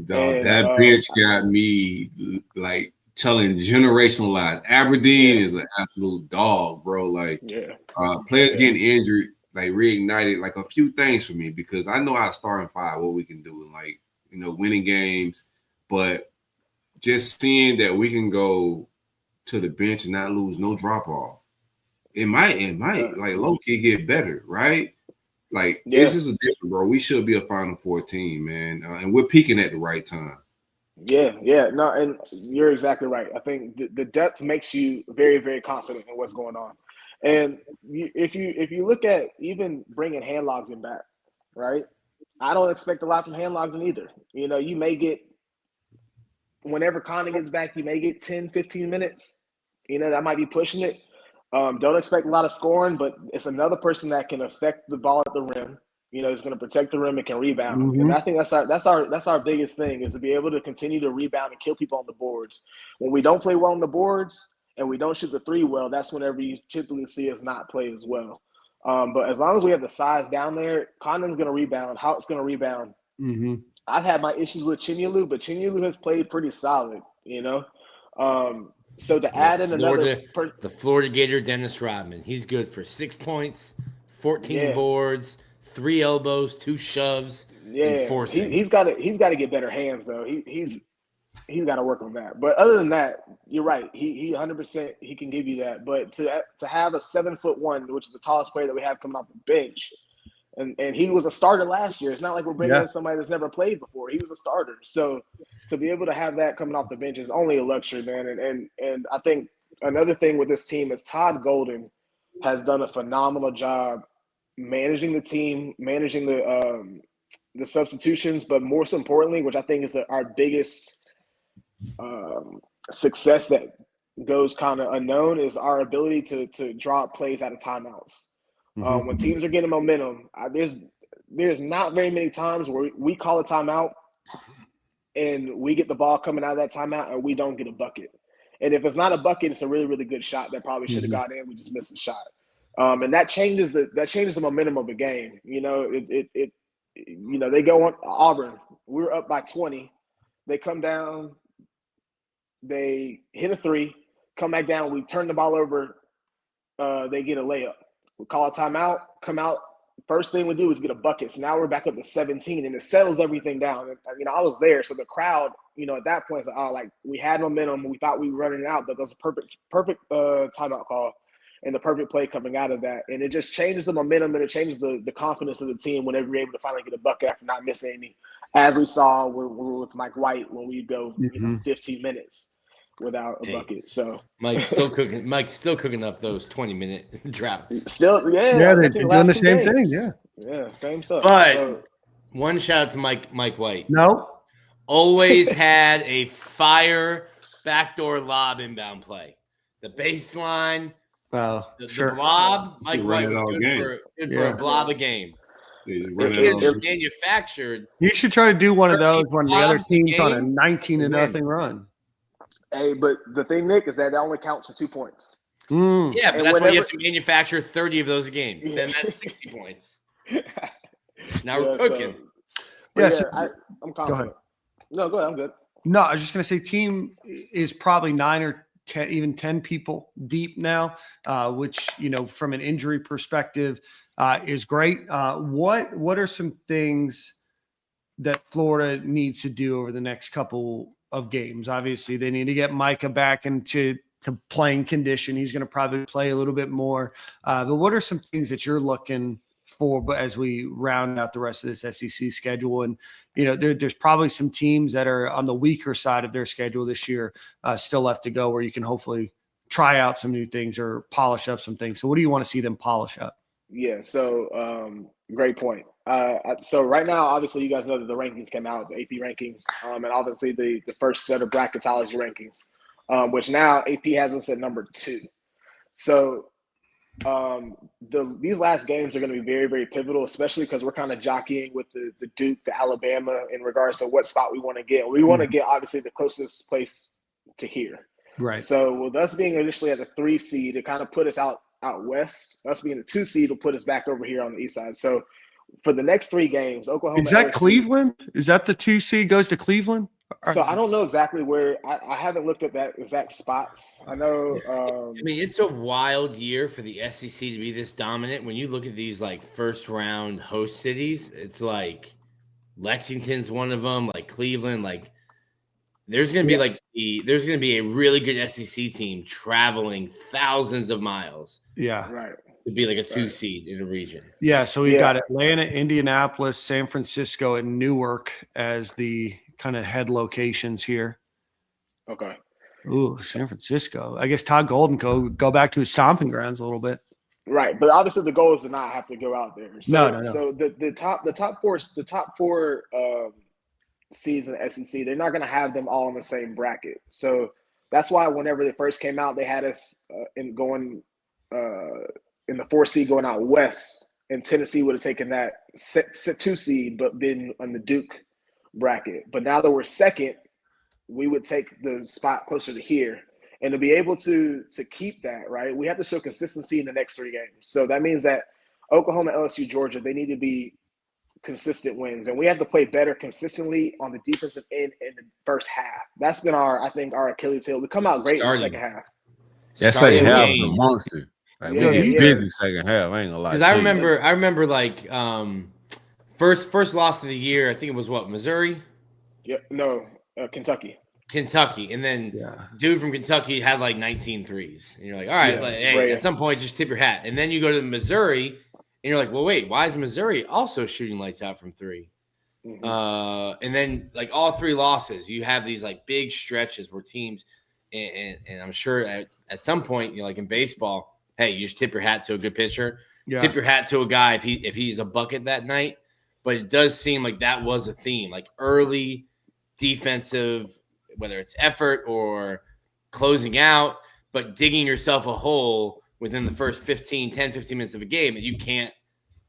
Dog, that bench got me like telling generational lies. Aberdeen is an absolute dog, bro. Like players getting injured, like reignited like a few things for me, because I know how starting five, what we can do, and like, you know, winning games, but just seeing that we can go to the bench and not lose no drop off. It might like low key get better, right? Like this is a different, bro. We should be a Final Four team, man, and we're peaking at the right time. No, and you're exactly right. I think the depth makes you very, very confident in what's going on. And if you look at even bringing hand Logden back, right? I don't expect a lot from hand Logden either. You know, you may get, whenever Connor gets back, you may get 10, 15 minutes. You know, that might be pushing it. Don't expect a lot of scoring, but it's another person that can affect the ball at the rim. You know, he's going to protect the rim and can rebound. Mm-hmm. And I think that's our biggest thing, is to be able to continue to rebound and kill people on the boards. When we don't play well on the boards and we don't shoot the three well, that's whenever you typically see us not play as well. But as long as we have the size down there, Condon's going to rebound. Hout's going to rebound. Mm-hmm. I've had my issues with Chinyelu, but Chinyelu has played pretty solid, you know. So to add in the Florida Gator Dennis Rodman, he's good for 6 points, 14 boards, 3 elbows, 2 shoves. Yeah, he's got to get better hands though. He's got to work on that. But other than that, you're right. He 100% he can give you that. But to have a 7'1", which is the tallest player that we have coming off the bench, and he was a starter last year. It's not like we're bringing in somebody that's never played before. He was a starter. So to be able to have that coming off the bench is only a luxury, man. And I think another thing with this team is Todd Golden has done a phenomenal job managing the team, managing the substitutions, but more so importantly, which I think is our biggest success that goes kind of unknown, is our ability to draw up plays out of timeouts. When teams are getting momentum, there's not very many times where we call a timeout and we get the ball coming out of that timeout and we don't get a bucket. And if it's not a bucket, it's a really, really good shot that probably should have got in. We just missed a shot. And that changes the momentum of the game. You know, they go on Auburn. We were up by 20. They come down, they hit a 3, come back down, we turn the ball over, they get a layup. We call a timeout, come out. First thing we do is get a bucket. So now we're back up to 17, and it settles everything down. And, you know, I was there, so the crowd, you know, at that point, like we had momentum. We thought we were running it out, but that was a perfect timeout call and the perfect play coming out of that. And it just changes the momentum, and it changes the confidence of the team whenever you're able to finally get a bucket after not missing any, as we saw with Mike White when we go 15 minutes without a bucket. So Mike's still cooking up those 20-minute droughts. Still, they're doing the same thing. Yeah, same stuff. But one shout out to Mike White. No, always had a fire backdoor lob inbound play. The baseline, the blob. Mike White was good for a blob a game. It's manufactured. You should try to do one of those when the other team's on a 19-0 run. Hey, but the thing, Nick, is that only counts for 2 points. Yeah, but that's why you have to manufacture 30 of those a game. Then that's 60 points. Now we're cooking. I'm confident. Go ahead. No, go ahead. I'm good. No, I was just going to say team is probably 9 or 10, even 10 people deep now, which, you know, from an injury perspective is great. What are some things that Florida needs to do over the next couple of games? Obviously, they need to get Micah back into playing condition. He's going to probably play a little bit more. But what are some things that you're looking for as we round out the rest of this SEC schedule? And, you know, there's probably some teams that are on the weaker side of their schedule this year still left to go, where you can hopefully try out some new things or polish up some things. So what do you want to see them polish up? Yeah, so great point. So right now, obviously, you guys know that the rankings came out, the AP rankings, and obviously the first set of bracketology rankings, which now AP has us at number 2. So these last games are going to be very, very pivotal, especially because we're kind of jockeying with the Duke, the Alabama, in regards to what spot we want to get. We want to get, obviously, the closest place to here. Right. So with us being initially at the 3 seed, it kind of put us out west. Us being the 2 seed will put us back over here on the east side. So for the next 3 games, Oklahoma. Is that LSU, Cleveland? Is that the 2 seed goes to Cleveland? So I don't know exactly where. I haven't looked at that exact spots. I know. I mean, it's a wild year for the SEC to be this dominant. When you look at these like first round host cities, it's like Lexington's one of them. Like Cleveland, like there's going to be there's going to be a really good SEC team traveling thousands of miles. Yeah, right. To be like a 2 seed in a region. Yeah, so we got Atlanta, Indianapolis, San Francisco, and Newark as the kind of head locations here. Okay. Ooh, San Francisco. I guess Todd Golden go back to his stomping grounds a little bit. Right, but obviously the goal is to not have to go out there. So, No. So the top four seeds in the SEC, they're not going to have them all in the same bracket. So that's why whenever they first came out, they had us in the 4 seed going out west, and Tennessee would have taken that 2 seed, but been on the Duke bracket. But now that we're second, we would take the spot closer to here. And to be able to keep that, right, we have to show consistency in the next 3 games. So that means that Oklahoma, LSU, Georgia, they need to be consistent wins. And we have to play better consistently on the defensive end in the first half. That's been our Achilles heel. We come out great in the second half. That second half was a monster. Like, we get busy second half. I ain't gonna lie. Because I remember like first loss of the year. I think it was Missouri? Yeah, no, Kentucky. And then dude from Kentucky had like 19 threes. And you're like, all right, hey, at some point, just tip your hat. And then you go to Missouri, and you're like, well, wait, why is Missouri also shooting lights out from 3? Mm-hmm. And then like all 3 losses, you have these like big stretches where teams, and I'm sure at some point, you know, like in baseball, hey, you just tip your hat to a good pitcher. Yeah. Tip your hat to a guy if he's a bucket that night. But it does seem like that was a theme, like early defensive, whether it's effort or closing out, but digging yourself a hole within the first 15 minutes of a game that you can't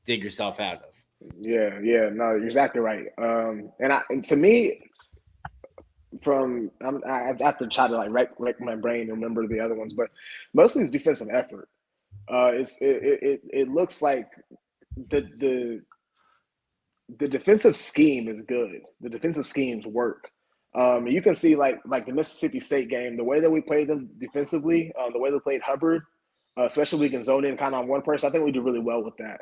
dig yourself out of. Yeah, no, you're exactly right. And to me, I have to try to like wreck my brain and remember the other ones, but mostly it's defensive effort. It looks like the defensive scheme is good. The defensive schemes work. You can see like the Mississippi State game, the way that we played them defensively, the way they played Hubbard, especially we can zone in kind of on one person. I think we do really well with that.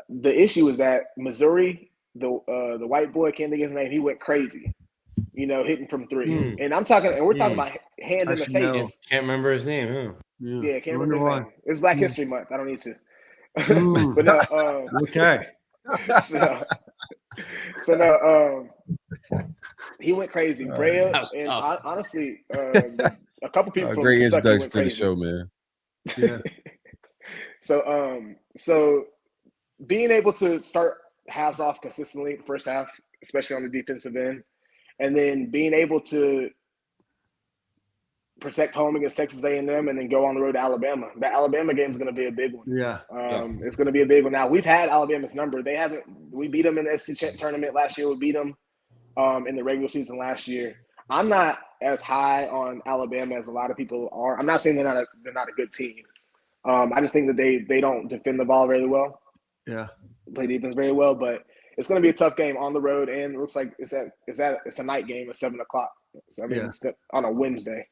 The issue is that Missouri, the white boy, can't think of his name, he went crazy, you know, hitting from 3. And we're talking about hand in the face. Can't remember his name, huh? Yeah, can't remember his name. It's Black History Month. I don't need to. But no, okay. So no, he went crazy. Brea, and honestly, a couple people from great Kentucky introduction went to the crazy. show, man. Yeah. So being able to start halves off consistently the first half, especially on the defensive end, and then being able to protect home against Texas A&M and then go on the road to Alabama. The Alabama game is going to be a big one. It's going to be a big one. Now, we've had Alabama's number. We beat them in the SEC tournament last year. We beat them in the regular season last year. I'm not as high on Alabama as a lot of people are. I'm not saying they're not a good team. I just think that they don't defend the ball very well. Yeah. Play defense very well, but it's going to be a tough game on the road, and it looks like it's a night game at 7:00. So it's on a Wednesday.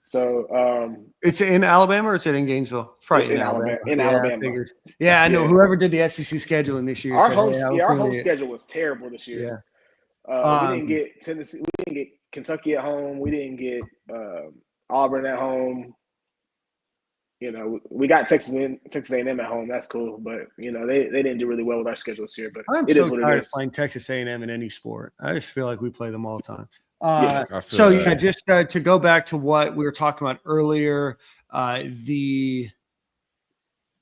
So it's in Alabama or is it in Gainesville? It's probably in Alabama. In Alabama. I know. Whoever did the SEC scheduling this year. Our home schedule was terrible this year. Yeah. We didn't get Tennessee. We didn't get Kentucky at home. We didn't get Auburn at home. You know, we got Texas A&M at home. That's cool, but you know they didn't do really well with our schedule this year. But I'm it so is what tired it of is. playing Texas A&M in any sport. I just feel like we play them all the time. Just to go back to what we were talking about earlier, the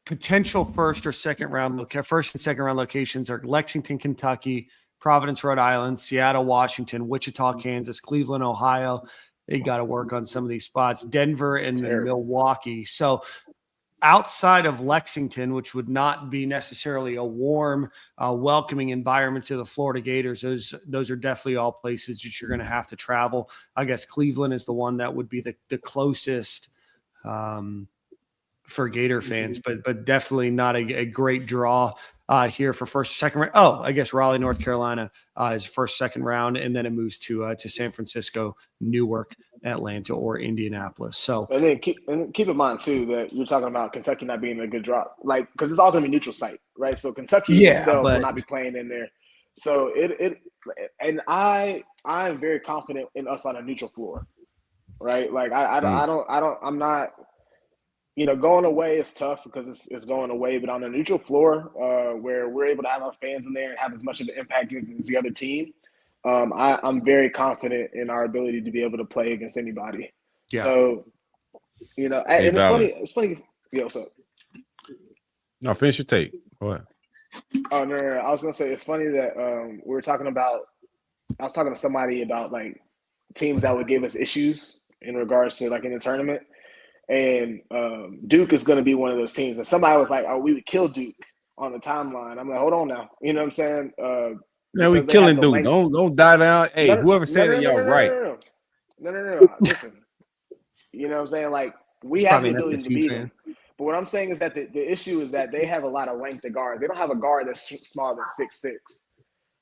potential first and second round locations are Lexington, Kentucky, Providence, Rhode Island, Seattle, Washington, Wichita, Kansas, Cleveland, Ohio. They got to work on some of these spots. Denver and Milwaukee. So outside of Lexington, which would not be necessarily a warm, welcoming environment to the Florida Gators, those are definitely all places that you're going to have to travel. I guess Cleveland is the one that would be the closest for Gator fans, but definitely not a great draw here for first, second round. Oh, I guess Raleigh, North Carolina is first, second round, and then it moves to San Francisco, Newark, Atlanta, or Indianapolis. So, and then keep in mind too that you're talking about Kentucky not being a good drop, like because it's all going to be neutral site, right? So Kentucky themselves will not be playing in there. So I'm very confident in us on a neutral floor, right? Like I'm not. You know, going away is tough because it's going away, but on a neutral floor where we're able to have our fans in there and have as much of an impact as the other team, I'm very confident in our ability to be able to play against anybody. Yeah. So, you know, and it's funny. Yeah, what's up? No, finish your take. Go ahead. Oh no. I was gonna say it's funny that we were talking about. I was talking to somebody about like teams that would give us issues in regards to like in the tournament, and Duke is going to be one of those teams. And somebody was like, "Oh, we would kill Duke on the timeline." I'm like, "Hold on now," you know what I'm saying? Yeah, we killing Duke. Don't die down. Hey, whoever said it, y'all right. No. Listen, you know what I'm saying? Like we have the ability to beat them. But what I'm saying is that the issue is that they have a lot of length at guard. They don't have a guard that's smaller than 6'6",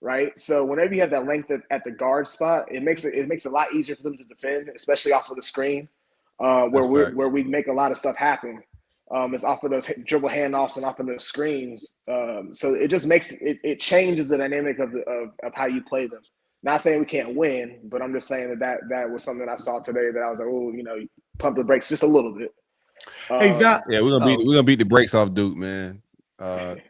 right? So whenever you have that length at the guard spot, it makes it a lot easier for them to defend, especially off of the screen, where we make a lot of stuff happen. It's off of those dribble handoffs and off of those screens. So it just makes it changes the dynamic of how you play them. Not saying we can't win, but I'm just saying that was something I saw today that I was like, oh, pump the brakes just a little bit. Hey, yeah, we're gonna beat the brakes off Duke, man. Shout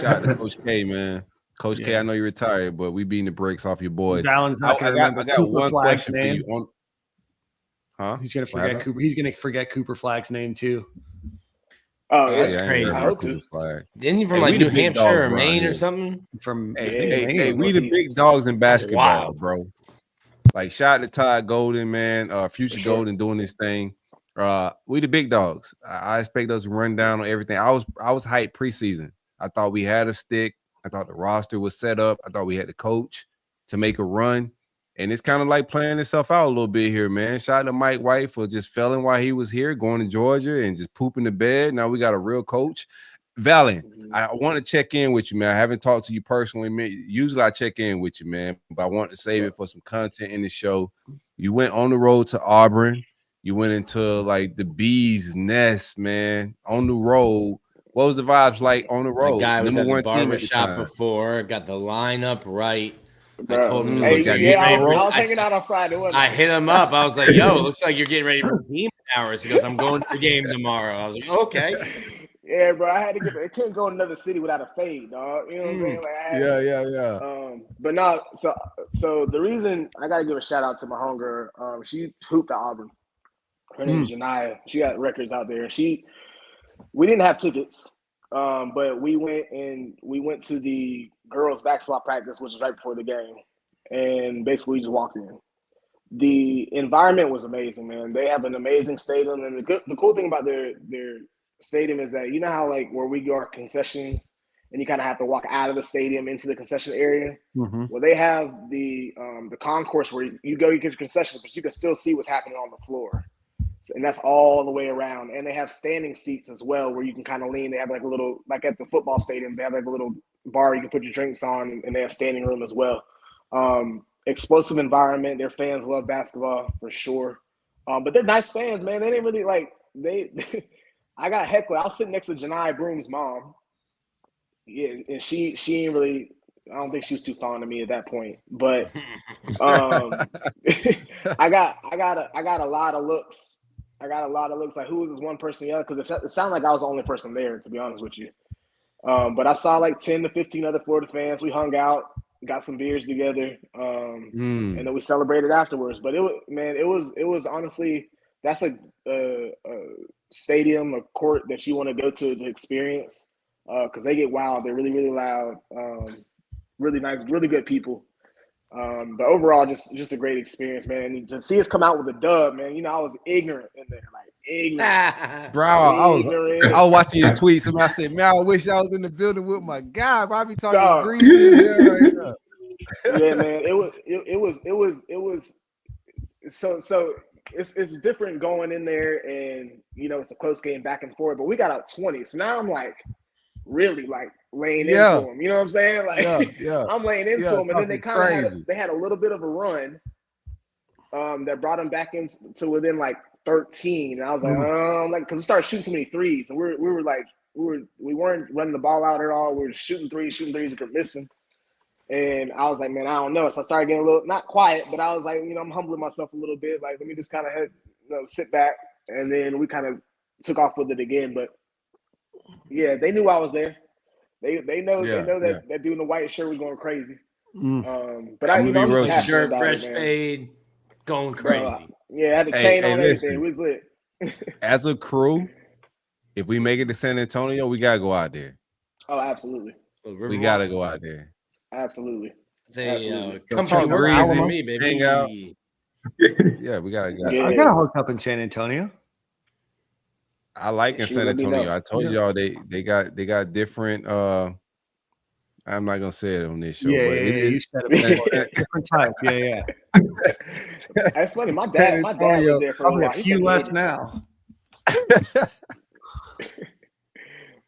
out to Coach K, man. Coach K, I know you're retired, but we beating the brakes off your boys. I got one question for you. He's gonna forget Cooper. He's gonna forget Cooper Flag's name too. Oh, that's crazy. I hope to. Didn't you from like New Hampshire or Maine or something? From Hey, we the big dogs in basketball, bro. Like shout out to Todd Golden, man. Future Golden doing this thing. We the big dogs. I expect us to run down on everything. I was hyped preseason. I thought we had a stick. I thought the roster was set up. I thought we had the coach to make a run. And it's kind of like playing itself out a little bit here, man. Shout out to Mike White for just failing while he was here, going to Georgia and just pooping the bed. Now we got a real coach. Valen, I want to check in with you, man. I haven't talked to you personally. Usually I check in with you, man, but I want to save it for some content in the show. You went on the road to Auburn. You went into like the bee's nest, man, on the road. What was the vibes like on the road? The guy was at the barbershop before, got the lineup right. Bro. I told him, I was hanging out on Friday. I hit him up. I was like, yo, it looks like you're getting ready for game hours. He goes, I'm going to the game tomorrow. I was like, okay. Yeah, bro, I had to it couldn't go in another city without a fade, dog. You know what I'm saying? Like, yeah. But no, so the reason I gotta give a shout out to my homegirl, she hooped at Auburn. Her name is Janiyah. She got records out there. We didn't have tickets, but we went to the girls' basketball practice, which was right before the game, and basically we just walked in. The environment was amazing, man. They have an amazing stadium, and the cool thing about their stadium is that you know how like where we go our concessions, and you kind of have to walk out of the stadium into the concession area. Mm-hmm. Well, they have the concourse where you go, you get your concessions, but you can still see what's happening on the floor. And that's all the way around. And they have standing seats as well where you can kind of lean. They have like a little, like at the football stadium, they have like a little bar you can put your drinks on, and they have standing room as well. Explosive environment. Their fans love basketball for sure. But they're nice fans, man. They didn't really like, I got heckled. I was sitting next to Janiyah Broom's mom. Yeah, and she ain't really, I don't think she was too fond of me at that point. But I got a lot of looks. Like, who was this one person yelling? Because it sounded like I was the only person there, to be honest with you. But I saw like 10 to 15 other Florida fans. We hung out, got some beers together, and then we celebrated afterwards. But it was honestly, that's a stadium, a court that you want to go to experience, because they get wild. They're really, really loud, really nice, really good people. But overall, just a great experience, man. And to see us come out with a dub, man, you know, I was ignorant in there, like ignorant. Bro, I was watching your tweets and I said, man, I wish I was in the building with my guy. Bro, I be talking greasy. Yeah, man, it was so it's different going in there, and you know, it's a close game back and forth, but we got out 20. So now I'm like really like laying into them. You know what I'm saying? Like I'm laying into them, and then they kind of had a little bit of a run that brought them back into within like 13. And I was like, because we started shooting too many threes, and we weren't running the ball out at all. We were shooting threes, we were missing. And I was like, man, I don't know. So I started getting a little, not quiet, but I was like, you know, I'm humbling myself a little bit. Like, let me just kind of sit back. And then we kind of took off with it again. But yeah, they knew I was there. They know that that dude in the white shirt was going crazy. But I'm just shirt, fresh fade, going crazy. I had the chain on everything. It was lit. As a crew, if we make it to San Antonio, we gotta go out there. Oh, absolutely. We gotta go out there. Absolutely. Say, Come company talk works greasy, with me, baby. hang out. Yeah, we gotta go. Yeah. I got a hook up in San Antonio. I like in Shoot, San let me Antonio. know. I told y'all they got different. I'm not gonna say it on this show. Yeah, but you said it. Different type. Yeah. That's funny. My dad lived there for a Probably while. a He few said less Gators. now.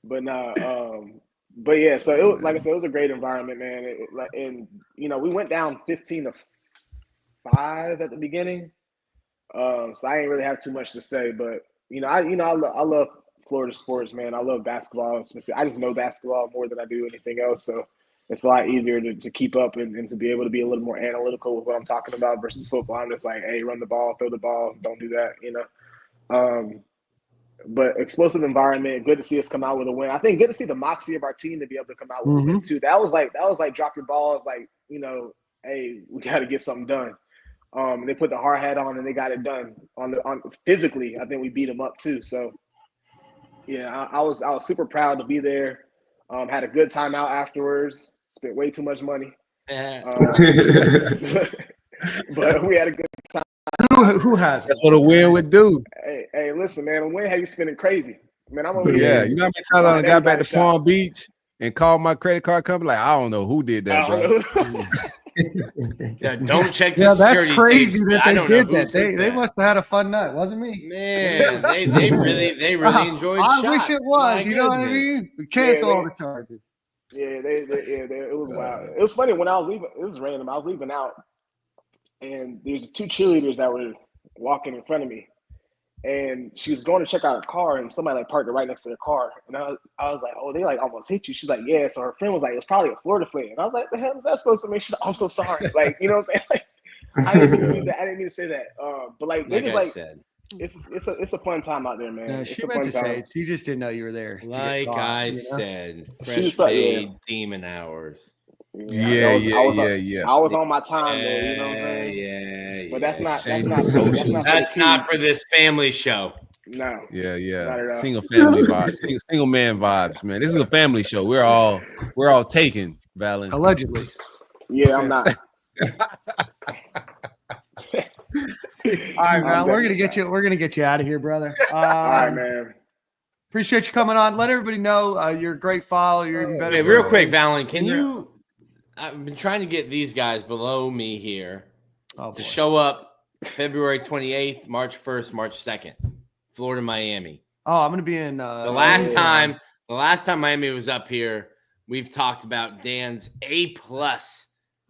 But but yeah, so it was, like I said, it was a great environment, man. And we went down 15-5 at the beginning. So I ain't really have too much to say, but I love Florida sports, man. I love basketball. I just know basketball more than I do anything else. So it's a lot easier to keep up and to be able to be a little more analytical with what I'm talking about versus football. I'm just like, hey, run the ball, throw the ball, don't do that, But explosive environment, good to see us come out with a win. I think good to see the moxie of our team to be able to come out with a win too. That was like drop your balls, like, hey, we got to get something done. They put the hard hat on and they got it done on physically. I think we beat them up too. So yeah, I was super proud to be there. Had a good time out afterwards. Spent way too much money, but we had a good time. Who has it? That's what a win would do. Hey, listen, man. A win had you spending crazy, man. I'm over Yeah, here. you know how many times I got back to Palm Beach and called my credit card company? Like, I don't know who did that, bro. Yeah, don't check the security. That's crazy tapes, that I they don't know did who that. took They must have had a fun night, wasn't me? Man, they really enjoyed. I shots. wish it was. My You know what I goodness. mean? We cancel all the charges. Yeah, it was wild. It was funny when I was leaving. It was random. I was leaving out, and there's two cheerleaders that were walking in front of me, and she was going to check out her car, and somebody like parked it right next to their car, and I was like, oh, they like almost hit you. She's like, yeah. So her friend was like, it's probably a Florida fan, and I was like, the hell is that supposed to mean? She's like, I'm so sorry. Like, you know what I'm saying? Like, I didn't mean to say that. But like they just like. Said. It's a fun time out there, man. No, it's she a meant fun to time. say she just didn't know you were there. Like I said, fresh fade demon hours. Yeah. I was on my time there, you know what I'm saying? Yeah. But that's not for this family show. No. Yeah. Single family vibes. Single man vibes, man. This is a family show. We're all taken, Valen. Allegedly. Yeah, I'm not. All right, man. We're gonna get you out of here, brother. All right, man. Appreciate you coming on. Let everybody know you're a great follow. You're even better. Hey, real quick, Valen, can you? I've been trying to get these guys below me here to show up February 28th, March 1st, March 2nd, Florida, Miami. Oh, I'm gonna be in. The last time Miami was up here, we've talked about Dan's A+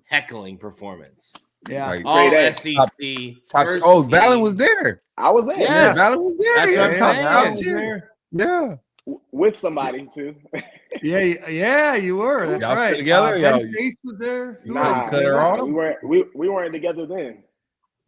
heckling performance. Yeah, like, all great SEC. Valen was there. I was there. Yes. Valen was there. That's what I'm saying. Yeah. With somebody too. yeah, you were. That's y'all right. Together, Ben Pace was there. Nah, cut her off? We weren't together then.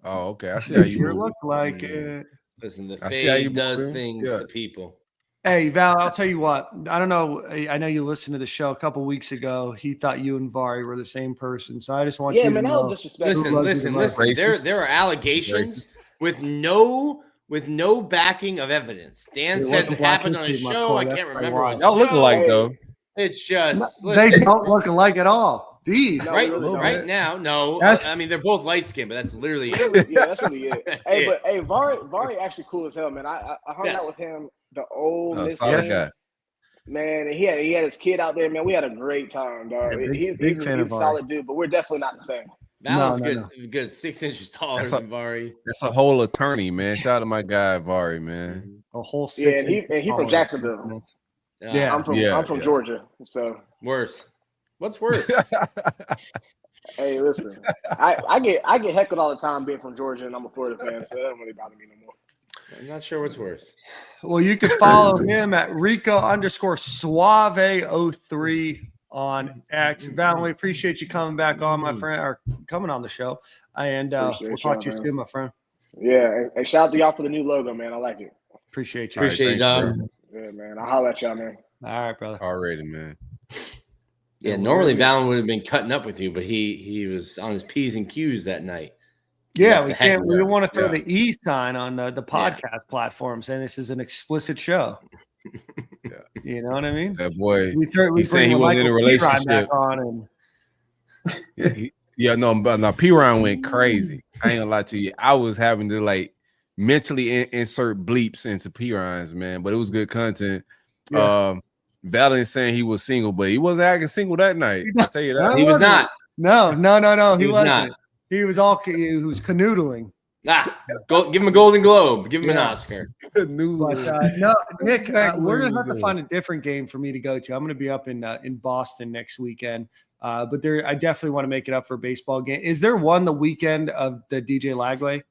Oh, okay. I see how you sure move. looked like it. Listen, the I see how you fade does move. things Yeah. to people. Hey, Val, I'll tell you what. I don't know. I know you listened to the show a couple weeks ago. He thought you and Vari were the same person. So I just want you to man, that know. was disrespectful. Listen. Racist. There are allegations with no backing of evidence. Dan says it happened on his show. I can't remember. what Y'all look show. alike though. It's just They don't look alike at all. Jeez. No, right, really don't. right now, no. That's- I mean, they're both light skinned, but that's literally Yeah, that's really it. That's But Vari actually cool as hell, man. I hung out with him. The old Miss Solid guy. man, and he had his kid out there, man. We had a great time, dog. Yeah, He's fan a of Vari. solid dude, but we're definitely not the same. Valen's No. good 6 inches taller That's than Vari. That's a whole attorney, man. Shout out to my guy Vari, man. A whole Yeah, 6 and he from Jacksonville. Yeah. I'm from Georgia, so Worse. What's worse? hey, listen, I get heckled all the time being from Georgia, and I'm a Florida fan, so that don't really bother me no more. I'm not sure what's worse. Well, you can follow him at Rico_Suave03 on X. Val, we appreciate you coming back on, my friend, or coming on the show. And we'll talk to you soon, my friend. Yeah, and shout out to y'all for the new logo, man. I like it. Appreciate you. Appreciate it, dog. Yeah, man. I'll holler at y'all, man. All right, brother. Already, man. Yeah, normally Valen would have been cutting up with you, but he was on his P's and Q's that night. Yeah, We don't want to throw the E sign on the podcast platform saying this is an explicit show. You know what I mean? That boy. We He's saying he wasn't in a relationship. Back on and but P-Ron went crazy. I ain't gonna lie to you. I was having to like mentally insert bleeps into P-Ron's, man, but it was good content. Yeah. Valen saying he was single, but he wasn't acting single that night. I'll tell you that. He was not. No. He wasn't. Not. He was canoodling. Give him a Golden Globe. Give him an Oscar. But, no, Nick, we're gonna have to find a different game for me to go to. I'm gonna be up in Boston next weekend. But I definitely want to make it up for a baseball game. Is there one the weekend of the DJ Lagway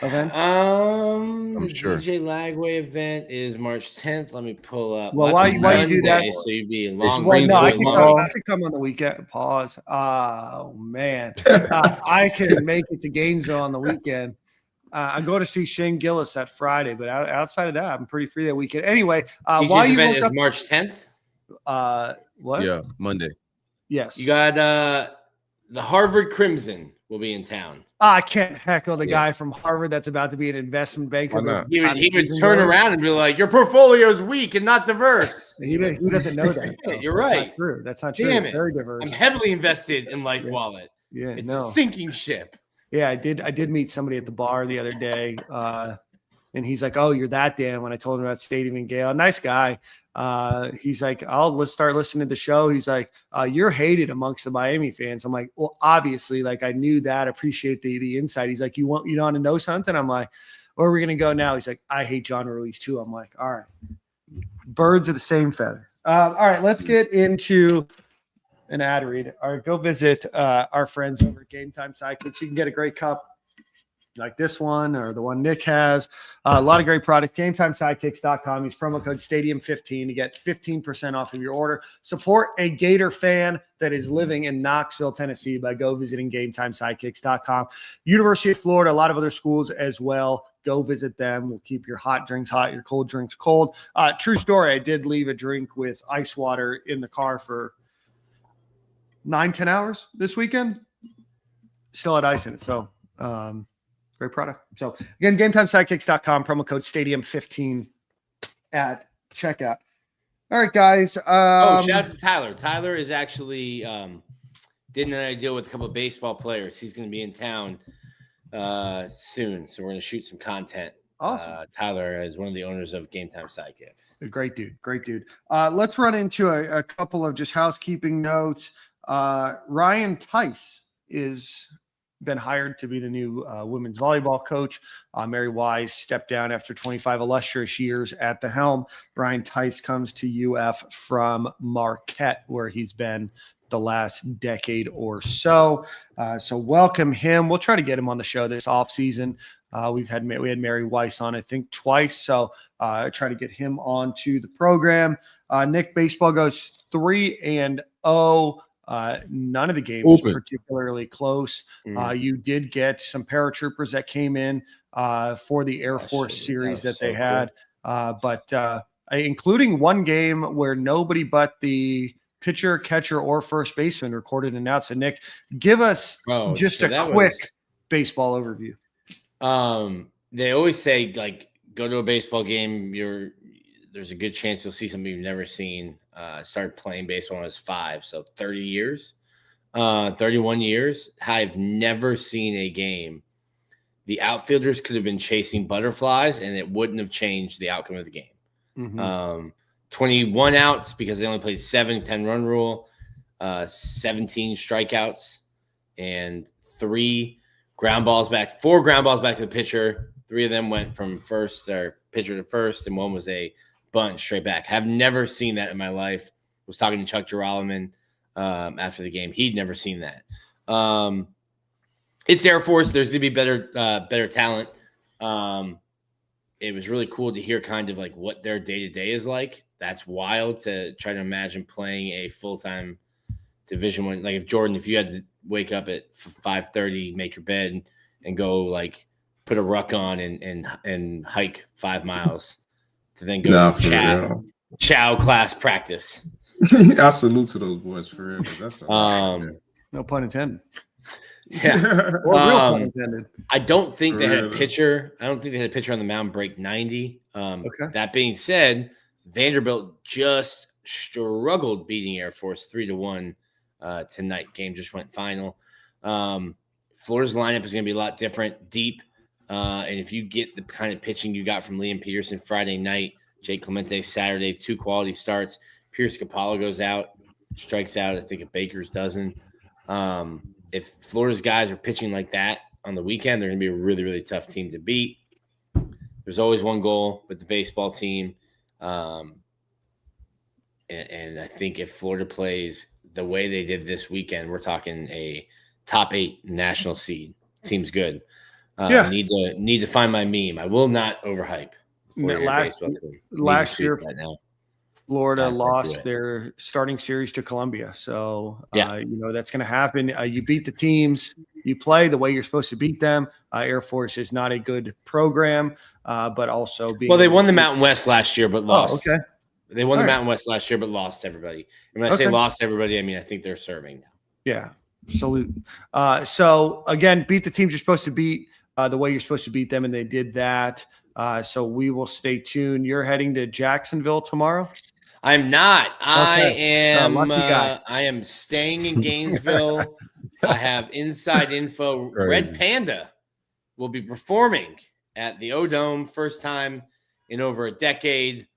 event? I'm sure. DJ Lagway event is March 10th. Let me pull up. Well, why you do that? So you'd be in long. No, I can come on the weekend. Pause. Oh man, I can make it to Gainesville on the weekend. I'm going to see Shane Gillis that Friday, but outside of that, I'm pretty free that weekend. Anyway, why you event is March 10th? What? Yeah, Monday. Yes. You got the Harvard Crimson will be in town. I can't heckle the guy from Harvard that's about to be an investment banker. He would turn around and be like, your portfolio is weak and not diverse. He doesn't know that. You're right. That's not true. Damn it. Very diverse. I'm heavily invested in Life Wallet. Yeah, it's a sinking ship. Yeah, I did meet somebody at the bar the other day. And he's like, "Oh, you're that damn." When I told him about Stadium and Gale, nice guy. He's like, let's start listening to the show. He's like, "You're hated amongst the Miami fans." I'm like, "Well, obviously, like I knew that. Appreciate the insight." He's like, "You want to know something?" I'm like, "Where are we gonna go now?" He's like, "I hate John Ruiz too." I'm like, "All right, birds of the same feather." All right, let's get into an ad read. All right, go visit our friends over at Game Time Sidekicks. You can get a great cup like this one or the one Nick has. A lot of great products. GameTimeSidekicks.com. Use promo code Stadium15 to get 15% off of your order. Support a Gator fan that is living in Knoxville, Tennessee by go visiting GameTimeSidekicks.com. University of Florida, a lot of other schools as well. Go visit them. We'll keep your hot drinks hot, your cold drinks cold. True story, I did leave a drink with ice water in the car for 9-10 hours this weekend. Still had ice in it. So, great product. So again, GameTimeSidekicks.com, promo code Stadium15 at checkout. All right, guys. Shout out to Tyler. Tyler is actually did an deal with a couple of baseball players. He's going to be in town soon, so we're going to shoot some content. Awesome. Tyler is one of the owners of Game Time Sidekicks. A great dude. Let's run into a couple of just housekeeping notes. Ryan Tice is been hired to be the new women's volleyball coach. Mary Wise stepped down after 25 illustrious years at the helm. Ryan Tice comes to UF from Marquette, where he's been the last decade or so. So welcome him. We'll try to get him on the show this offseason. We had Mary Weiss on, I think, twice. So try to get him onto the program. Nick, baseball goes 3-0. None of the games particularly close. You did get some paratroopers that came in for the Air Force series that they had, but including one game where nobody but the pitcher, catcher, or first baseman recorded an out. So, Nick, give us just a quick baseball overview. They always say, like, go to a baseball game. There's a good chance you'll see something you've never seen. Started playing baseball when I was 5, so 30 years, 31 years. I've never seen a game. The outfielders could have been chasing butterflies, and it wouldn't have changed the outcome of the game. Mm-hmm. 21 outs because they only played 7, 10-run rule, 17 strikeouts, and 4 ground balls back to the pitcher. 3 of them went from pitcher to first, and 1 was a bunt straight back. Have never seen that in my life. Was talking to Chuck Girolman after the game. He'd never seen that. It's Air Force. There's going to be better talent. It was really cool to hear kind of like what their day-to-day is like. That's wild to try to imagine playing a full-time Division I. Like if you had to wake up at 5:30, make your bed, and go like put a ruck on and hike 5 miles to then go to chow class practice. I salute to those boys for real. That's no pun intended. Yeah. Or real pun intended. I don't think they had a pitcher. I don't think they had a pitcher on the mound break 90. Okay. That being said, Vanderbilt just struggled beating Air Force 3-1 tonight. Game just went final. Florida's lineup is going to be a lot different, deep. And if you get the kind of pitching you got from Liam Peterson Friday night, Jake Clemente Saturday, 2 quality starts. Pierce Capallo goes out, strikes out, I think, a Baker's dozen. If Florida's guys are pitching like that on the weekend, they're going to be a really, really tough team to beat. There's always one goal with the baseball team. And I think if Florida plays the way they did this weekend, we're talking a top 8 national seed. Team's good. Need to find my meme. I will not overhype. Last year, right now. Florida lost their starting series to Columbia. So, that's going to happen. You beat the teams you play the way you're supposed to beat them. Air Force is not a good program, but also they won the Mountain West last year, but lost. Oh, okay. They won the Mountain West last year, but lost everybody. And when I say lost everybody, I mean, I think they're serving now. Yeah. Salute. So again, beat the teams you're supposed to beat the way you're supposed to beat them. And they did that. So we will stay tuned. You're heading to Jacksonville tomorrow? I'm not. Okay. I am staying in Gainesville. I have inside info. Red Panda will be performing at the O-Dome, first time in over a decade.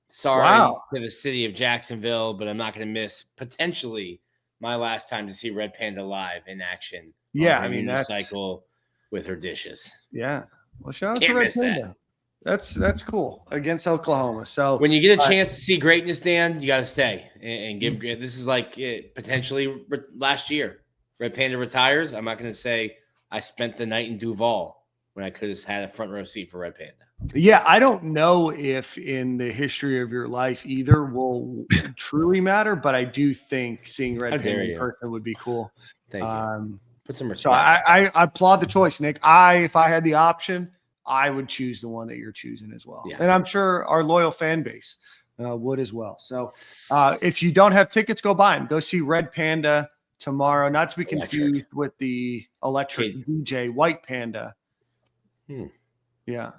Sorry to the city of Jacksonville, but I'm not going to miss potentially my last time to see Red Panda live in action. Yeah, I mean, that's cycle with her dishes. Yeah. Well, shout out to Red Panda. That's cool against Oklahoma. So when you get a chance to see greatness, Dan, you got to stay and give. This is like potentially last year. Red Panda retires. I'm not going to say I spent the night in Duval when I could have had a front row seat for Red Panda. Yeah, I don't know if in the history of your life either will truly matter, but I do think seeing Red Panda in person would be cool. Thank you. Put some respect. So I applaud the choice, Nick. If I had the option, I would choose the one that you're choosing as well. Yeah. And I'm sure our loyal fan base would as well. So if you don't have tickets, go buy them. Go see Red Panda tomorrow. Not to be confused with the electric DJ White Panda. Yeah.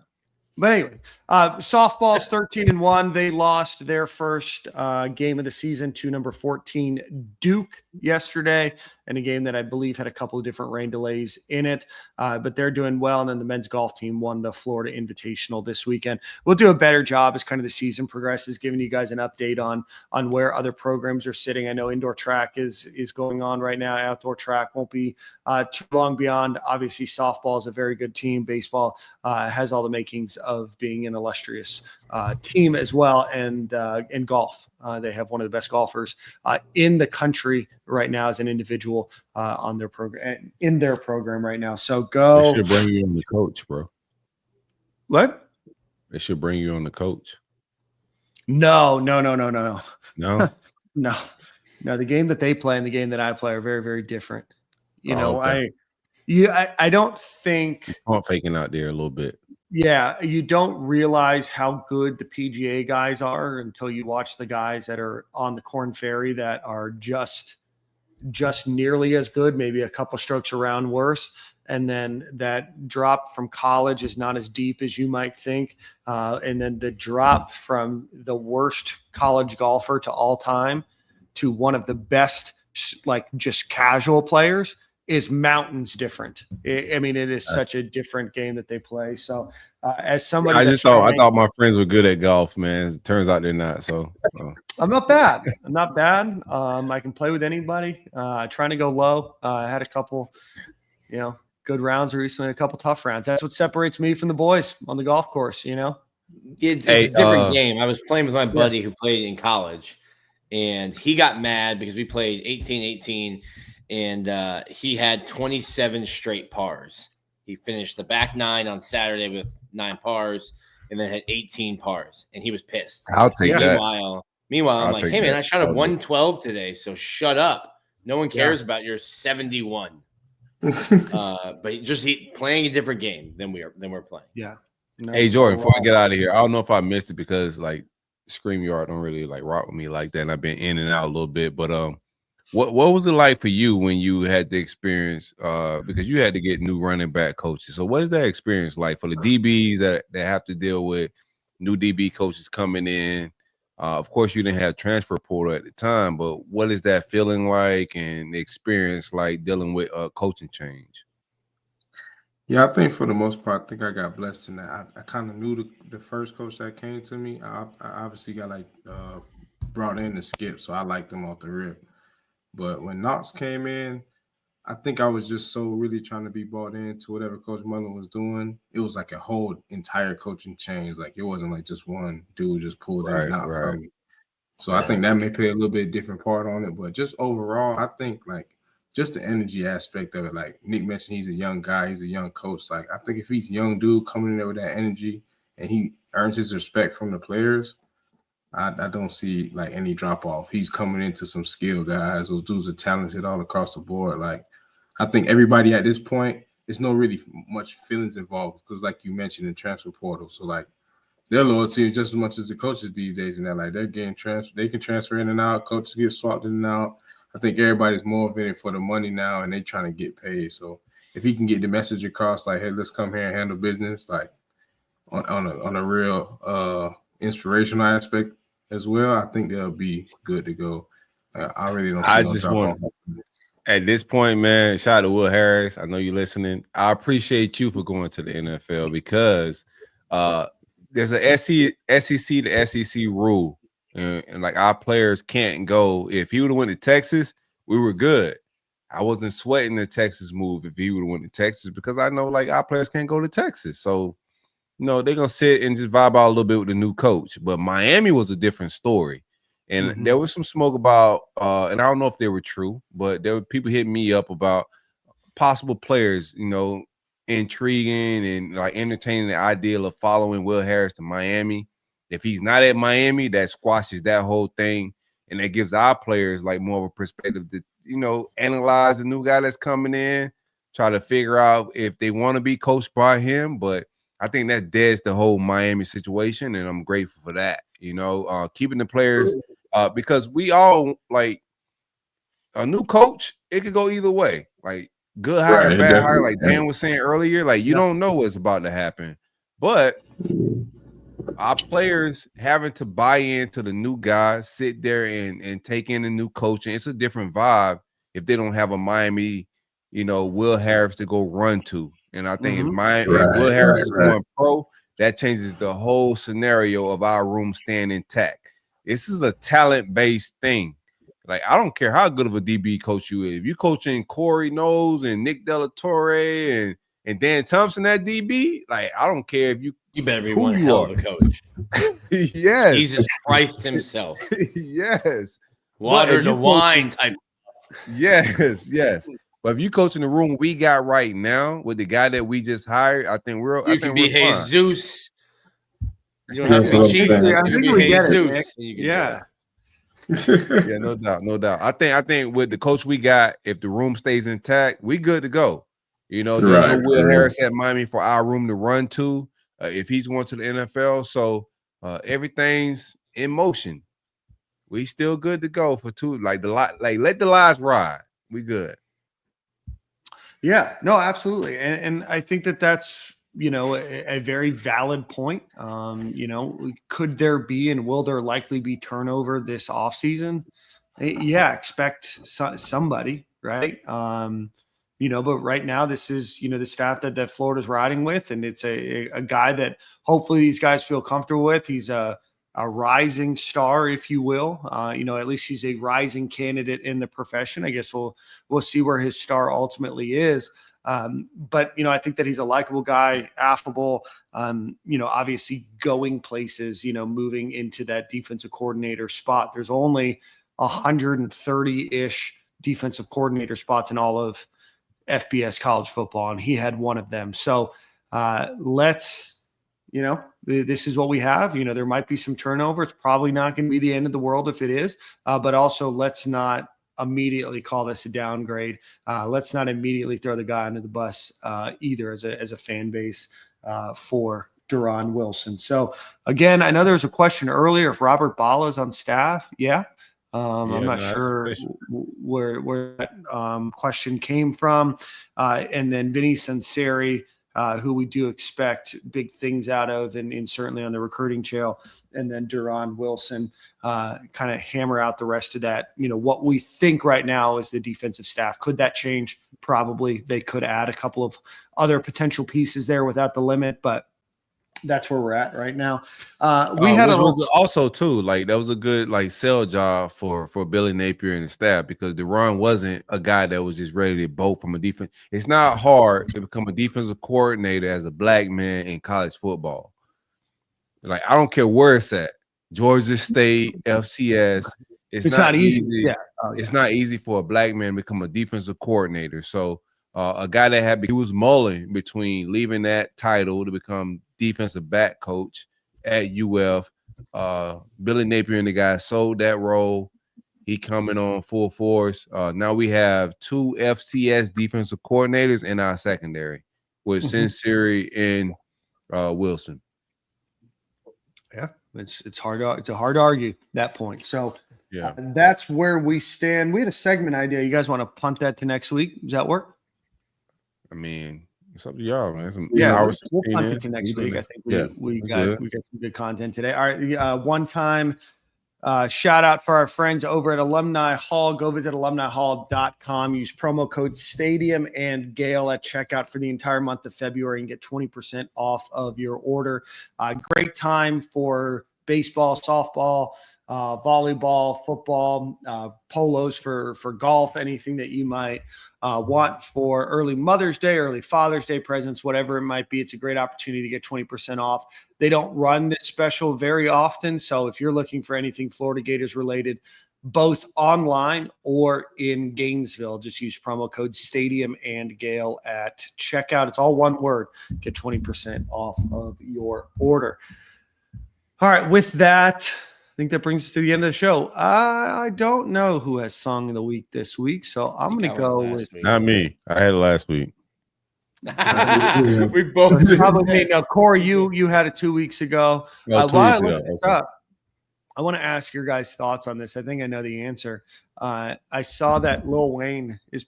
But anyway, softball's 13-1. They lost their first game of the season to number 14 Duke yesterday, in a game that I believe had a couple of different rain delays in it. But they're doing well. And then the men's golf team won the Florida Invitational this weekend. We'll do a better job as kind of the season progresses, giving you guys an update on where other programs are sitting. I know indoor track is going on right now. Outdoor track won't be too long beyond. Obviously, softball is a very good team. Baseball has all the makings of being an illustrious team as well. And in golf, they have one of the best golfers in the country right now as an individual on their program, in their program right now. So go. They should bring you on the coach, bro. What? They should bring you on the coach. No. No? No. The game that they play and the game that I play are very, very different. I don't think pump faking out there a little bit. Yeah, you don't realize how good the PGA guys are until you watch the guys that are on the Corn Ferry that are just nearly as good, maybe a couple strokes around worse. And then that drop from college is not as deep as you might think. And then the drop from the worst college golfer to all time to one of the best, like just casual players, is mountains different. It is such a different game that they play. So as somebody, I thought my friends were good at golf, man. It turns out they're not. So I'm not bad. I can play with anybody. Trying to go low. I had a couple, good rounds recently, a couple tough rounds. That's what separates me from the boys on the golf course. It's a different game. I was playing with my buddy who played in college, and he got mad because we played 18-18. And he had 27 straight pars. He finished the back 9 on Saturday with 9 pars and then had 18 pars. And he was pissed. I'll take that. Meanwhile, I'm like, hey, man, I shot a 112 today, so shut up. No one cares about your 71. But just playing a different game than we're playing. Yeah. No, hey, Jordan, before I get out of here, I don't know if I missed it because, StreamYard don't really, rock with me like that. And I've been in and out a little bit. But what was it like for you when you had the experience? Because you had to get new running back coaches. So what is that experience like for the DBs that have to deal with new DB coaches coming in? Of course, you didn't have transfer portal at the time, but what is that feeling like and the experience like dealing with a coaching change? Yeah, I think for the most part, I think I got blessed in that. I kind of knew the first coach that came to me. I obviously got brought in to Skip, so I liked him off the rip. But when Knox came in, I think I was just so really trying to be bought into whatever Coach Mullen was doing. It was like a whole entire coaching change. Like it wasn't like just one dude just pulled in and out from me. So I think that may play a little bit different part on it. But just overall, I think like just the energy aspect of it. Like Nick mentioned, he's a young guy. He's a young coach. Like I think if he's a young dude coming in there with that energy and he earns his respect from the players, I don't see like any drop off. He's coming into some skill guys. Those dudes are talented all across the board. Like I think everybody at this point, it's no really much feelings involved because, like you mentioned, in transfer portal. So like their loyalty is just as much as the coaches these days, and that like they're getting transfer. They can transfer in and out. Coaches get swapped in and out. I think everybody's motivated for the money now, and they're trying to get paid. So if he can get the message across, like, hey, let's come here and handle business, like on a real inspirational aspect as well, I think they'll be good to go. I really don't see no drop off. At this point, man, shout out to Will Harris. I know you're listening. I appreciate you for going to the NFL because there's a SEC to SEC rule. And like our players can't go. If he would have went to Texas, we were good. I wasn't sweating the Texas move if he would have went to Texas because I know like our players can't go to Texas. So, you know, they're going to sit and just vibe out a little bit with the new coach. But Miami was a different story. And there was some smoke about, and I don't know if they were true, but there were people hitting me up about possible players, you know, intriguing and like entertaining the idea of following Will Harris to Miami. If he's not at Miami, that squashes that whole thing. And that gives our players like more of a perspective to, you know, analyze the new guy that's coming in, try to figure out if they want to be coached by him. But I think that deads the whole Miami situation. And I'm grateful for that, you know, keeping the players because we all like a new coach. It could go either way. Like good hire, right, bad hire. Like Dan was saying earlier, like you don't know what's about to happen. But our players having to buy into the new guys, sit there and take in the new coaching. It's a different vibe if they don't have a Miami, you know, Will Harris to go run to. And I think if Will Harris is going pro, that changes the whole scenario of our room staying intact. This is a talent-based thing. Like, I don't care how good of a DB coach you is. If you're coaching Corey Knowles and Nick Delatorre and Dan Thompson at DB, like, I don't care if you better be one hell of a coach. Yes. Jesus Christ himself. Yes. Water to wine type. Yes, yes. But if you coaching the room we got right now with the guy that we just hired, I think we're you can be Jesus. You don't have to be Jesus. I think we get it. Yeah. Yeah, no doubt, no doubt. I think with the coach we got, if the room stays intact, we good to go. You know, there's no Will Harris at Miami for our room to run to if he's going to the NFL. So everything's in motion. We still good to go for two. Like let the lies ride. We good. Yeah, no, absolutely. And I think that's, you know, a very valid point. You know, could there be and will there likely be turnover this offseason? Yeah, expect somebody, right? You know, but right now this is, you know, the staff that Florida's riding with, and it's a guy that hopefully these guys feel comfortable with. He's a rising star, if you will. You know, at least he's a rising candidate in the profession. I guess we'll see where his star ultimately is. But, you know, I think that he's a likable guy, affable, you know, obviously going places, you know, moving into that defensive coordinator spot. There's only 130-ish defensive coordinator spots in all of FBS college football, and he had one of them. So let's, you know, this is what we have. You know, there might be some turnover. It's probably not going to be the end of the world if it is, but also let's not immediately call this a downgrade. Let's not immediately throw the guy under the bus either as a fan base for Deron Wilson. So again, I know there was a question earlier if Robert Bala is on staff. Yeah. I'm not sure where that question came from. And then Vinny Sanseri who we do expect big things out of, and certainly on the recruiting trail. And then Deron Wilson, kind of hammer out the rest of that. What we think right now is the defensive staff. Could that change? Probably. They could add a couple of other potential pieces there without the limit, but that's where we're at right now. We had also too, like that was a good sell job for Billy Napier and the staff, because Deron wasn't a guy that was just ready to bolt from a defense. It's not hard to become a defensive coordinator as a black man in college football. Like, I don't care where it's at, Georgia State, FCS. It's not easy. Yeah. It's not easy for a black man to become a defensive coordinator. So a guy that he was mulling between leaving that title to become defensive back coach at UF. Billy Napier and the guy sold that role. He coming on full force. Now we have 2 FCS defensive coordinators in our secondary with Sinceri and Wilson. Yeah, it's hard to argue that point. So yeah, that's where we stand. We had a segment idea. You guys want to punt that to next week? Does that work? I mean, it's up to y'all, man. We'll punt it to next week. I think we got some good content today. All right, one time shout out for our friends over at Alumni Hall. Go visit alumnihall.com. Use promo code Stadium and Gale at checkout for the entire month of February and get 20% off of your order. Great time for baseball, softball, volleyball, football, polos for golf, anything that you might want for early Mother's Day, early Father's Day presents, whatever it might be. It's a great opportunity to get 20% off. They don't run this special very often. So if you're looking for anything Florida Gators related, both online or in Gainesville, just use promo code Stadium and Gale at checkout. It's all one word. Get 20% off of your order. All right. With that, I think that brings us to the end of the show. I don't know who has song of the week this week, so I'm going to go with not me. I had it last week. We both probably me. Now, Corey, you had it 2 weeks ago. While I look this up, I want to ask your guys' thoughts on this. I think I know the answer. I saw that Lil Wayne is.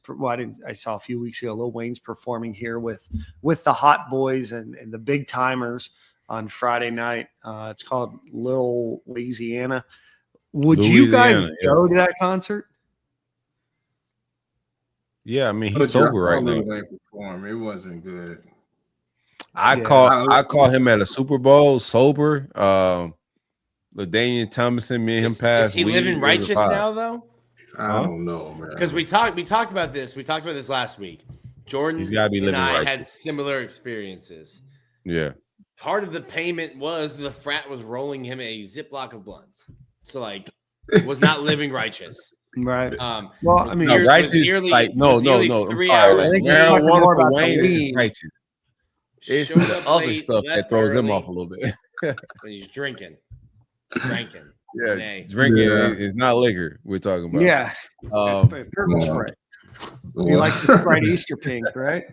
I saw a few weeks ago. Lil Wayne's performing here with the Hot Boys and the Big Timers on Friday night. It's called Little Louisiana. Would you guys go to that concert? Yeah, I mean, he's sober right now. It wasn't good. I call him at a Super Bowl sober. LaDainian Thomason, me and him passed. Is he living righteous now, though? I don't know, man. Because we talked about this. We talked about this last week. Jordan He's gotta be living and I righteous. had similar experiences. Yeah. Part of the payment was the frat was rolling him a Ziploc of blunts. So, was not living righteous. Right. Well, I mean, righteous. No. I'm 3 sorry. hours. Marijuana for Wayne is righteous. It's the other stuff that throws him off a little bit. When he's drinking. Yeah, drinking is not liquor we're talking about. Yeah. Purple spray. You like to Sprite Easter pink, right?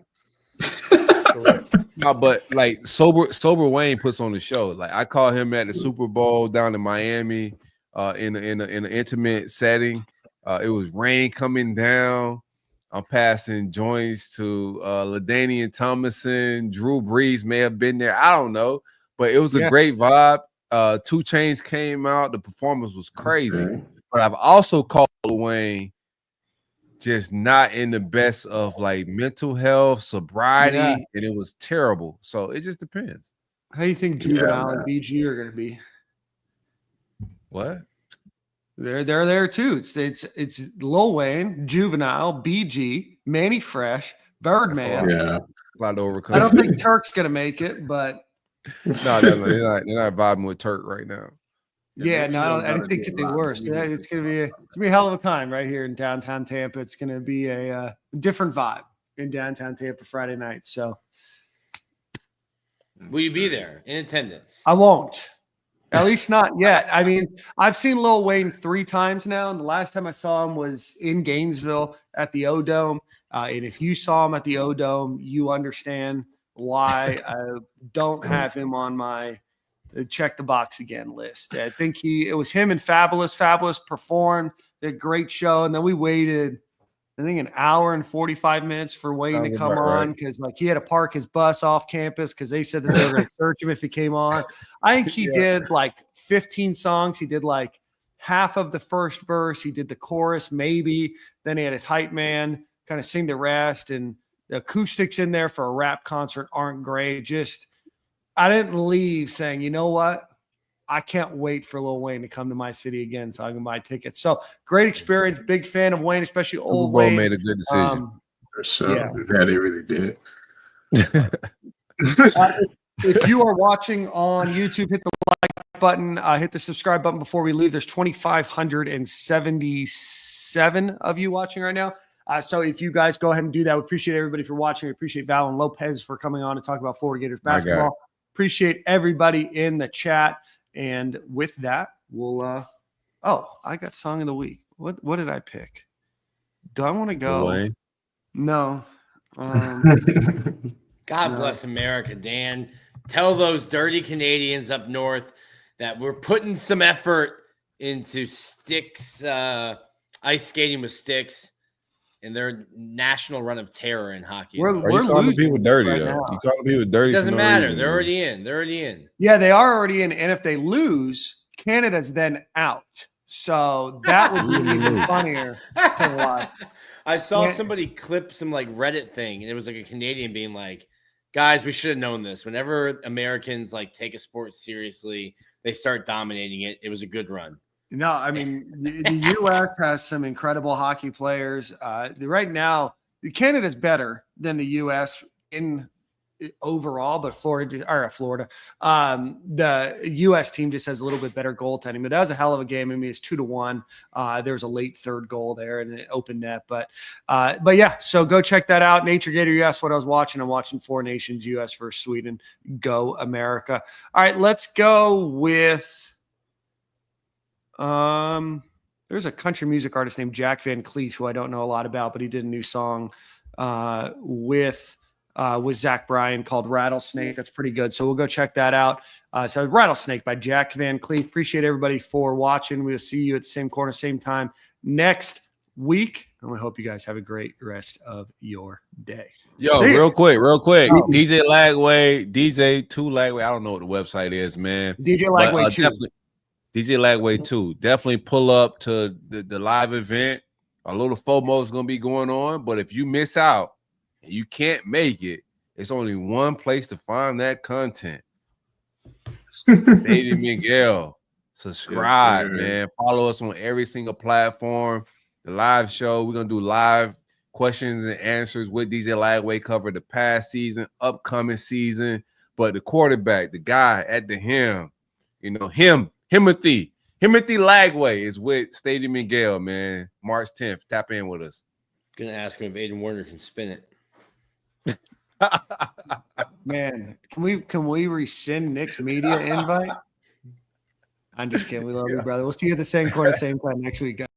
No, but sober Wayne puts on the show. I call him at the Super Bowl down in Miami, in an intimate setting. It was rain coming down. I'm passing joints to LaDainian Thomason. Drew Brees may have been there. I don't know, but it was a great vibe. 2 Chainz came out. The performance was crazy. But I've also called Wayne just not in the best of mental health, sobriety, and it was terrible. So it just depends. How do you think Juvenile and BG are going to be? What? They're there too. It's Lil Wayne, Juvenile, BG, Manny Fresh, Birdman. A lot to overcome. I don't think Turk's going to make it, but no, they're not vibing with Turk right now. Yeah, no, I don't think that they were. Yeah, it's gonna be a hell of a time right here in downtown Tampa. It's gonna be a different vibe in downtown Tampa Friday night. So, will you be there in attendance? I won't. At least not yet. I mean, I've seen Lil Wayne 3 times now, and the last time I saw him was in Gainesville at the O-Dome. And if you saw him at the O-Dome, you understand why I don't have him on my check the box again list. I think it was him and Fabulous. Fabulous performed a great show, and then we waited I think an hour and 45 minutes for Wayne to come on because like he had to park his bus off campus because they said that they were going to search him if he came on. I think he did like 15 songs. He did like half of the first verse. He did the chorus maybe. Then he had his hype man kind of sing the rest. And the acoustics in there for a rap concert aren't great. Just I didn't leave saying, you know what? I can't wait for Lil Wayne to come to my city again so I can buy tickets. So great experience. Big fan of Wayne, especially old Wayne. Made a good decision. For sure. Yeah, they really did. If you are watching on YouTube, hit the like button, hit the subscribe button before we leave. There's 2,577 of you watching right now. So if you guys go ahead and do that, we appreciate everybody for watching. We appreciate Val and Lopez for coming on to talk about Florida Gators basketball. Appreciate everybody in the chat. And with that, we'll I got song of the week. What did I pick? Do I want to go? Wayne. No. God bless America, Dan. Tell those dirty Canadians up north that we're putting some effort into sticks, ice skating with sticks, and their national run of terror in hockey. We're calling people dirty right though. now. You calling people dirty? It doesn't matter. They're already in. They're already in. Yeah, they are already in. And if they lose, Canada's then out. So that would be even funnier to watch. I saw somebody clip some like Reddit thing, and it was like a Canadian being like, guys, we should have known this. Whenever Americans like take a sport seriously, they start dominating it. It was a good run. No, I mean, the U.S. has some incredible hockey players. Right now, Canada's better than the U.S. in overall, but the U.S. team just has a little bit better goaltending. But that was a hell of a game. I mean, it's 2-1. There was a late third goal there and an open net. But yeah, so go check that out. Nature Gator, you asked what I was watching. I'm watching Four Nations, U.S. versus Sweden. Go America. All right, let's go with there's a country music artist named Jack Van Cleef who I don't know a lot about, but he did a new song with Zach Bryan called Rattlesnake. That's pretty good. So we'll go check that out. So Rattlesnake by Jack Van Cleef. Appreciate everybody for watching. We'll see you at the same corner, same time next week. And we hope you guys have a great rest of your day. Yo, real quick. DJ Lagway, DJ 2 Lagway. I don't know what the website is, man. DJ Lagway 2. DJ Lagway 2. Definitely pull up to the live event. A little FOMO is going to be going on. But if you miss out and you can't make it, it's only one place to find that content. Stadium and Gale. Subscribe, man. Follow us on every single platform. The live show. We're going to do live questions and answers with DJ Lagway. Cover the past season, upcoming season. But the quarterback, the guy at the helm, Timothy Lagway is with Stadium and Gale, man. March 10th. Tap in with us. Gonna ask him if Aiden Warner can spin it. Man, can we rescind Nick's media invite? I'm just kidding. We love you, brother. We'll see you at the same corner, same time next week, guys.